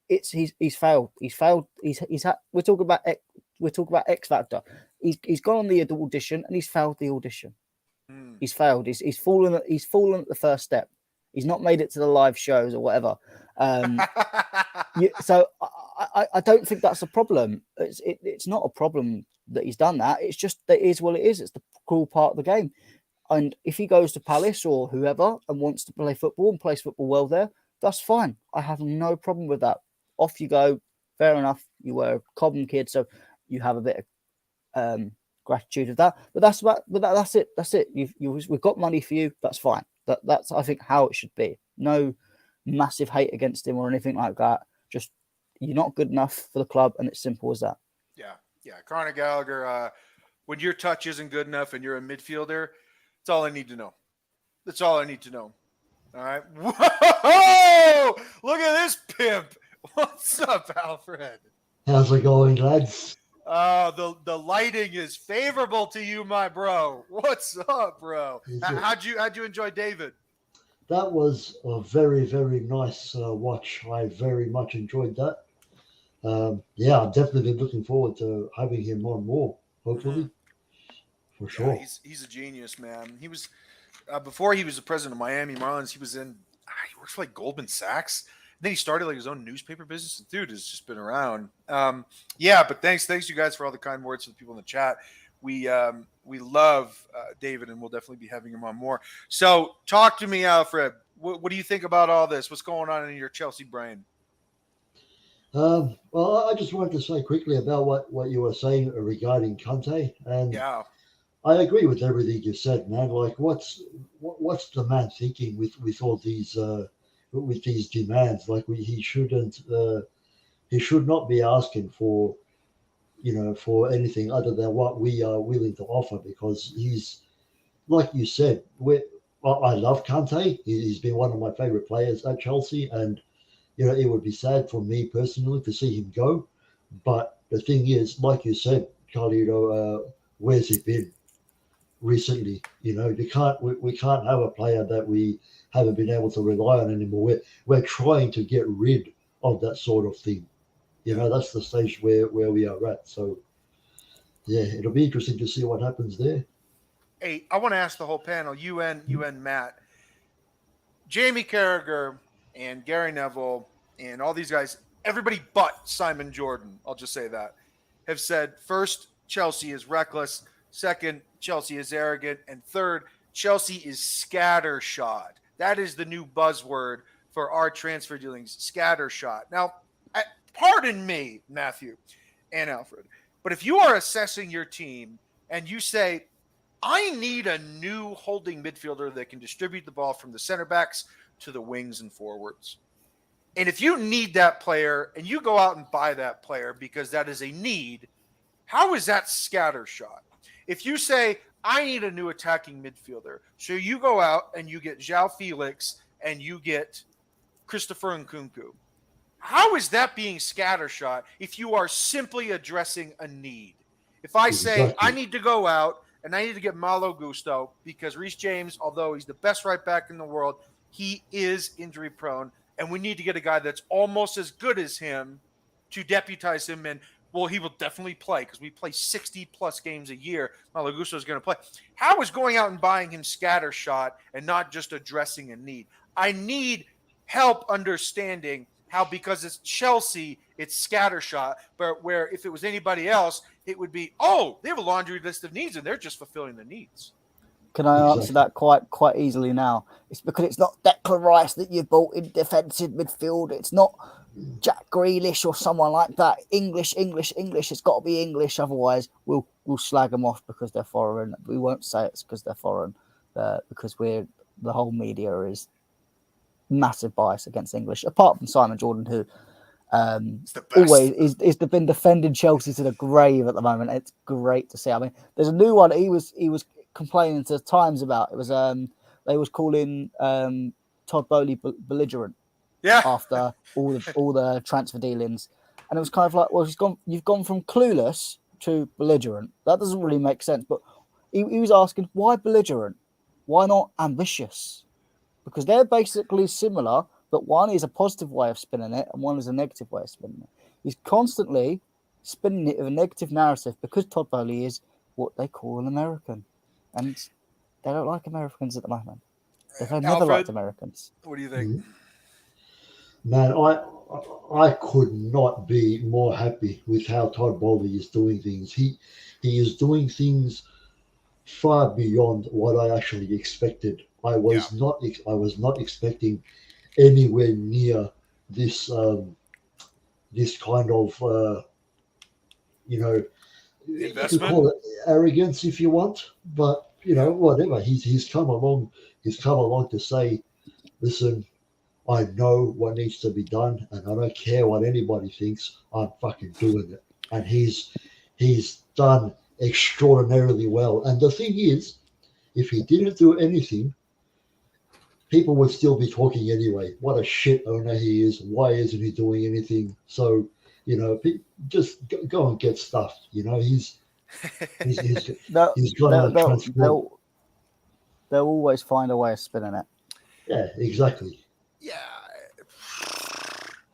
he's failed. We're talking about X Factor. He's gone on the audition and he's failed the audition. He's failed. He's fallen at the first step. He's not made it to the live shows or whatever. So I don't think that's a problem. It's not a problem that he's done that. It's just that it is what it is. It's the cool part of the game. And if he goes to Palace or whoever and wants to play football and plays football well there, that's fine. I have no problem with that. Off you go. Fair enough. You were a Cobham kid, so you have a bit of gratitude of that. But that's it. That's it. We've got money for you. That's fine. That's I think how it should be. No massive hate against him or anything like that. Just you're not good enough for the club, and it's simple as that. Yeah. Conor Gallagher, when your touch isn't good enough and you're a midfielder, that's all I need to know. That's all I need to know. All right. Whoa! Look at this pimp. What's up, Alfred? How's it going, lads? The lighting is favorable to you, my bro. What's up, bro? How'd you enjoy David? That was a very, very nice watch. I very much enjoyed that. I'm definitely looking forward to having him on more, hopefully. For sure. Yeah, he's a genius, man. He was before he was the president of Miami Marlins. He works for like Goldman Sachs. And then he started like his own newspaper business. The dude has just been around. But thanks you guys for all the kind words for the people in the chat. We love David, and we'll definitely be having him on more. So talk to me, Alfred. What do you think about all this? What's going on in your Chelsea brain? Well, I just wanted to say quickly about what you were saying regarding Conte, and I agree with everything you said, man. Like, what's the man thinking with all these with these demands? Like, he should not be asking for for anything other than what we are willing to offer, because he's, like you said, I love Conte. He's been one of my favorite players at Chelsea, and it would be sad for me personally to see him go. But the thing is, like you said, Carlito, where's he been recently? We can't have a player that we haven't been able to rely on anymore. We're trying to get rid of that sort of thing. That's the stage where we are at. So, yeah, it'll be interesting to see what happens there. Hey, I want to ask the whole panel, you and Matt, Jamie Carragher and Gary Neville and all these guys, everybody but Simon Jordan, I'll just say that, have said, first, Chelsea is reckless. Second, Chelsea is arrogant. And third, Chelsea is scattershot. That is the new buzzword for our transfer dealings, scattershot. Now, pardon me, Matthew and Alfred, but if you are assessing your team and you say, I need a new holding midfielder that can distribute the ball from the center backs to the wings and forwards, and if you need that player and you go out and buy that player because that is a need, how is that scattershot? If you say, I need a new attacking midfielder, so you go out and you get João Felix and you get Christopher Nkunku, how is that being scattershot if you are simply addressing a need? If I say I need to go out and I need to get Malo Gusto because Reece James, although he's the best right back in the world, he is injury prone, and we need to get a guy that's almost as good as him to deputize him, and well, he will definitely play because we play 60-plus games a year. Malo Gusto is going to play. How is going out and buying him scattershot and not just addressing a need? I need help understanding how because it's Chelsea, it's scattershot, but where if it was anybody else, it would be, oh, they have a laundry list of needs and they're just fulfilling the needs. Can I answer that quite easily now? It's because it's not Declan Rice that you've bought in defensive midfield. It's not Jack Grealish or someone like that. English. It's got to be English. Otherwise, we'll slag them off because they're foreign. We won't say it's because they're foreign, because the whole media is massive bias against English. Apart from Simon Jordan, who always is been defending Chelsea to the grave at the moment. It's great to see. I mean, there's a new one. He was complaining to the Times about. It was they was calling Todd Boehly belligerent after all the transfer dealings, and it was kind of like, well, you've gone from clueless to belligerent. That doesn't really make sense. But he was asking, why belligerent? Why not ambitious? Because they're basically similar, but one is a positive way of spinning it and one is a negative way of spinning it. He's constantly spinning it with a negative narrative because Todd Boehly is what they call an American. And they don't like Americans at the moment. They've never liked Americans. What do you think? Man, I could not be more happy with how Todd Boehly is doing things. He is doing things far beyond what I actually expected. I was not expecting anywhere near this this kind of investment? you call it arrogance if you want, but whatever. He's come along to say, listen, I know what needs to be done, and I don't care what anybody thinks. I'm fucking doing it, and he's done extraordinarily well. And the thing is, if he didn't do anything, people would still be talking anyway. What a shit owner he is. Why isn't he doing anything? So, just go and get stuffed. He's going to transform. They'll always find a way of spinning it. Yeah, exactly. Yeah.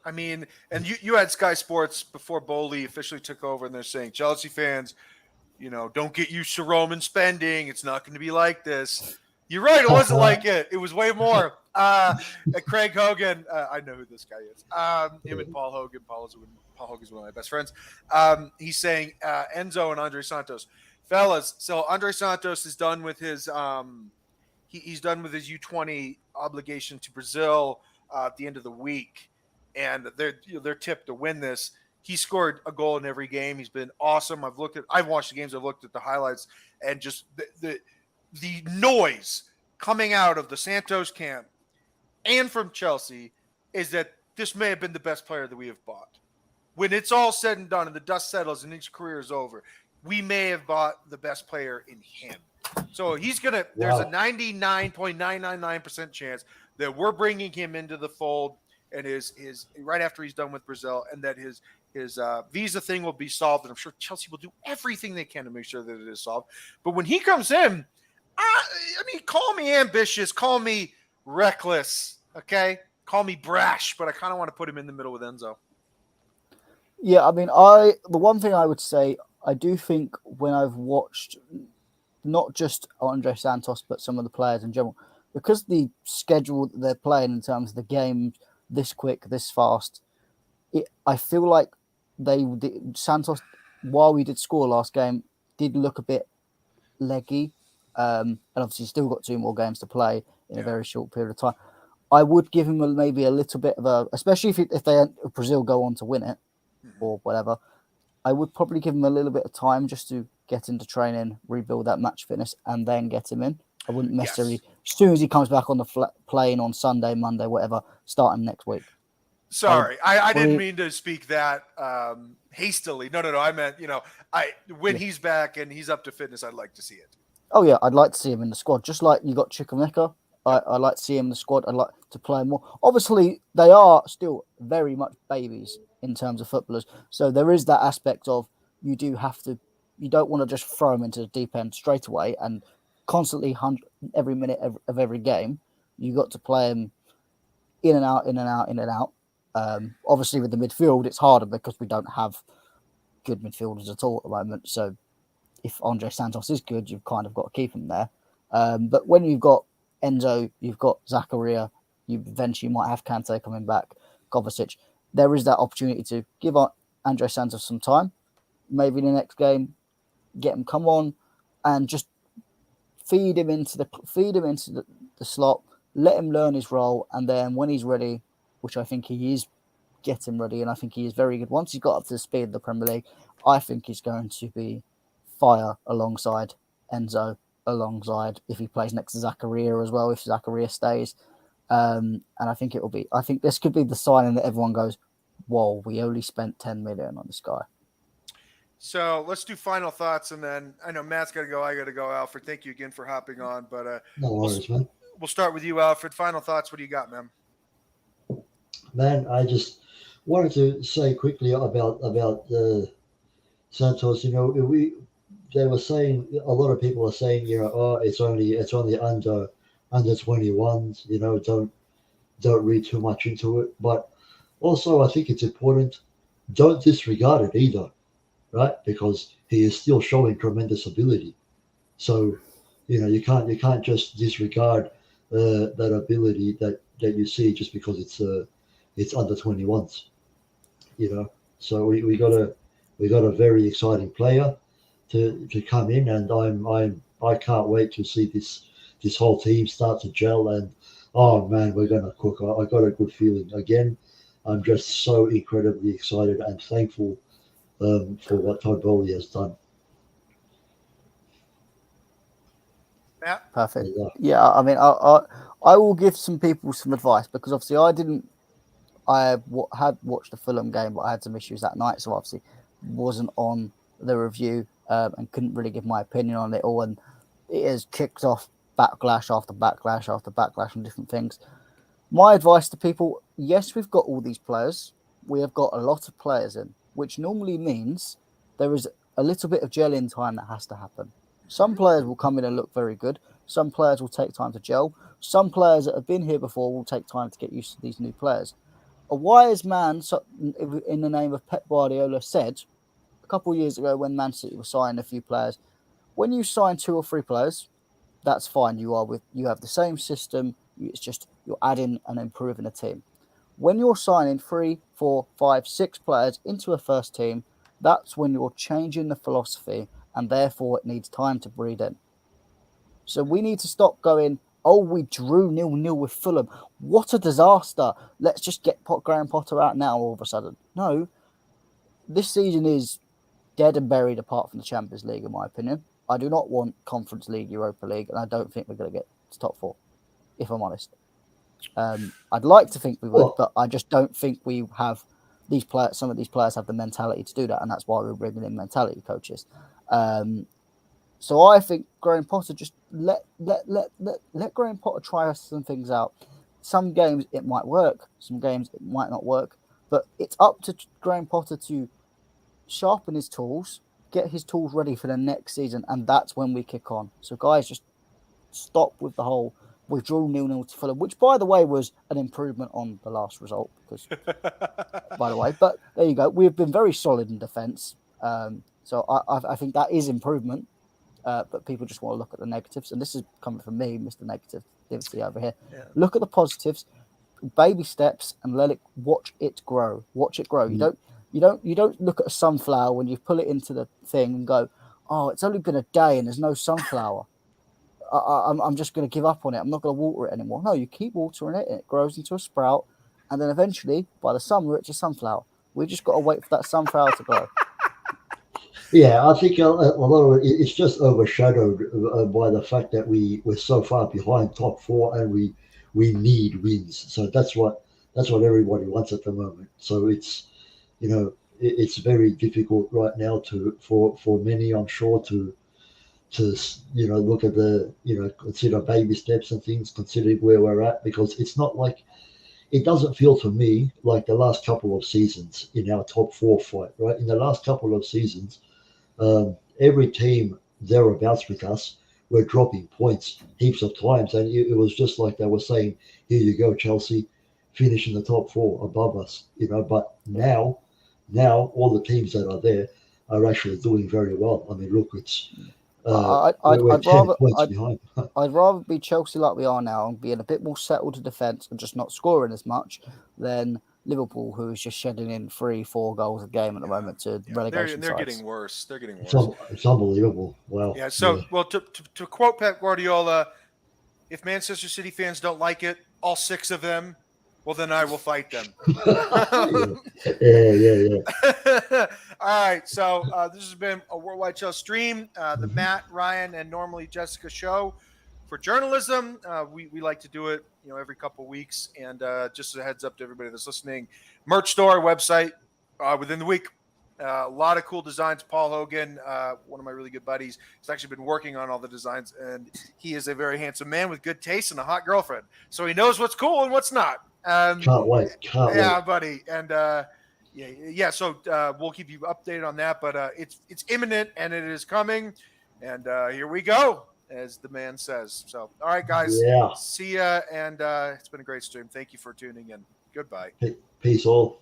I mean, and you had Sky Sports before Boehly officially took over, and they're saying, Chelsea fans, don't get used to Roman spending. It's not going to be like this. You're right. It wasn't like it. It was way more. Craig Hogan, I know who this guy is. Him and Paul Hogan. Paul Hogan's one of my best friends. He's saying Enzo and Andre Santos. Fellas, so Andre Santos is done with his he's done with his U20 obligation to Brazil at the end of the week, and they're tipped to win this. He scored a goal in every game. He's been awesome. I've watched the games. I've looked at the highlights, and just the noise coming out of the Santos camp and from Chelsea is that this may have been the best player that we have bought. When it's all said and done and the dust settles and his career is over, we may have bought the best player in him. So there's a 99.999% chance that we're bringing him into the fold, and his right after he's done with Brazil, and that his visa thing will be solved. And I'm sure Chelsea will do everything they can to make sure that it is solved. But when he comes in, I mean, call me ambitious, call me reckless, okay? Call me brash, but I kind of want to put him in the middle with Enzo. Yeah, I mean, the one thing I would say, I do think when I've watched not just Andre Santos, but some of the players in general, because the schedule that they're playing in terms of the game this quick, this fast, I feel like Santos, while we did score last game, did look a bit leggy. And obviously still got 2 more games to play in a very short period of time. I would give him maybe a little bit of especially if Brazil go on to win it or whatever, I would probably give him a little bit of time just to get into training, rebuild that match fitness, and then get him in. I wouldn't necessarily, as soon as he comes back on the plane on Sunday, Monday, whatever, start him next week. Sorry, I didn't mean to speak that hastily. No. I meant, when he's back and he's up to fitness, I'd like to see it. Oh, yeah, I'd like to see him in the squad. Just like you got Chukwuemeka, I'd like to see him in the squad. I'd like to play more. Obviously, they are still very much babies in terms of footballers. So there is that aspect of you don't want to just throw them into the deep end straight away and constantly every minute of every game. You got to play them in and out, in and out, in and out. Obviously, with the midfield, it's harder because we don't have good midfielders at all at the moment. So if Andre Santos is good, you've kind of got to keep him there. But when you've got Enzo, you've got Zakaria, you eventually might have Kante coming back, Kovacic. there is that opportunity to give Andre Santos some time. Maybe in the next game, get him come on, and just feed him into the slot. Let him learn his role, and then when he's ready, which I think he is getting ready, and I think he is very good. Once he's got up to the speed of the Premier League, I think he's going to be fire alongside Enzo, alongside if he plays next to Zakaria as well, if Zakaria stays. And I think this could be the signing that everyone goes, whoa, we only spent 10 million on this guy. So let's do final thoughts, and then I know Matt's got to go. I got to go. Alfred, thank you again for hopping on. But no worries, man. We'll start with you, Alfred. Final thoughts. What do you got, man? Man, I just wanted to say quickly about Santos. You know, they were saying, a lot of people are saying, you know, oh, it's only under 21s. You know, don't read too much into it. But also, I think it's important. Don't disregard it either, right? Because he is still showing tremendous ability. So, you know, you can't just disregard that ability that you see just because it's under 21s. You know, so we got a very exciting player to come in, and I can't wait to see this whole team start to gel. And oh man, we're gonna cook. I got a good feeling again. I'm just so incredibly excited and thankful for what Todd Boehly has done. Yeah. Perfect. Yeah, I mean, I will give some people some advice, because obviously I had watched the Fulham game, but I had some issues that night, so obviously wasn't on the review and couldn't really give my opinion on it all. And it has kicked off backlash after backlash after backlash on different things. My advice to people: yes, we've got all these players. We have got a lot of players in, which normally means there is a little bit of gel in time that has to happen. Some players will come in and look very good. Some players will take time to gel. Some players that have been here before will take time to get used to these new players. A wise man in the name of Pep Guardiola said a couple of years ago, when Man City was signing a few players, when you sign 2 or 3 players, that's fine. You have the same system. It's just you're adding and improving a team. When you're signing 3, 4, 5, 6 players into a first team, that's when you're changing the philosophy, and therefore it needs time to breed in. So we need to stop going, oh, we drew 0-0 with Fulham. What a disaster. Let's just get Graham Potter out now all of a sudden. No, this season is dead and buried apart from the Champions League, in my opinion. I do not want Conference League, Europa League, and I don't think we're going to get to top 4, if I'm honest. I'd like to think we would, but I just don't think we have these players. Some of these players have the mentality to do that, and that's why we're bringing in mentality coaches. So I think Graham Potter, just let Graham Potter try some things out. Some games it might work, some games it might not work, but it's up to Graham Potter to sharpen his tools, get his tools ready for the next season, and that's when we kick on. So guys, just stop with the whole we drew 0-0 to Fulham, which by the way was an improvement on the last result, because by the way, but there you go. We've been very solid in defence. So I think that is improvement. But people just want to look at the negatives, and this is coming from me, Mr. Negative over here. Yeah. Look at the positives, baby steps, and watch it grow. Watch it grow. Mm. You don't look at a sunflower when you pull it into the thing and go, oh, it's only been a day and there's no sunflower. I'm just going to give up on it. I'm not going to water it anymore. No, you keep watering it, and it grows into a sprout, and then eventually, by the summer, it's a sunflower. We just got to wait for that sunflower to grow. Yeah, I think a lot of it's just overshadowed by the fact that we're so far behind top 4, and we need wins. So that's what everybody wants at the moment. So it's, you know, it's very difficult right now for many, I'm sure, to you know, look at the, you know, consider baby steps and things, considering where we're at, because it's not like, it doesn't feel to me like the last couple of seasons in our top 4 fight, right? In the last couple of seasons, every team thereabouts with us were dropping points heaps of times, and it was just like they were saying, here you go, Chelsea, finish in the top 4 above us, you know. But now all the teams that are there are actually doing very well. I mean, look, it's we're 10 points behind. I'd rather be Chelsea like we are now and being a bit more settled to defence and just not scoring as much than Liverpool, who is just shedding in 3-4 goals a game at the moment to relegation they're sides. getting worse. They're getting worse. It's unbelievable. Wow. Yeah. So, well, to quote Pep Guardiola, if Manchester City fans don't like it, all 6 of them, well, then I will fight them. yeah. All right. So this has been a WorldWideChels stream. The Matt, Ryan, and normally Jessica show for journalism. We like to do it, every couple of weeks. And just a heads up to everybody that's listening, merch store, website within the week. A lot of cool designs. Paul Hogan, one of my really good buddies, has actually been working on all the designs, and he is a very handsome man with good taste and a hot girlfriend. So he knows what's cool and what's not. Can't wait. Yeah, buddy. And so we'll keep you updated on that, but it's imminent and it is coming. And here we go, as the man says. So, all right, guys. Yeah. See ya. And it's been a great stream. Thank you for tuning in. Goodbye. Peace all.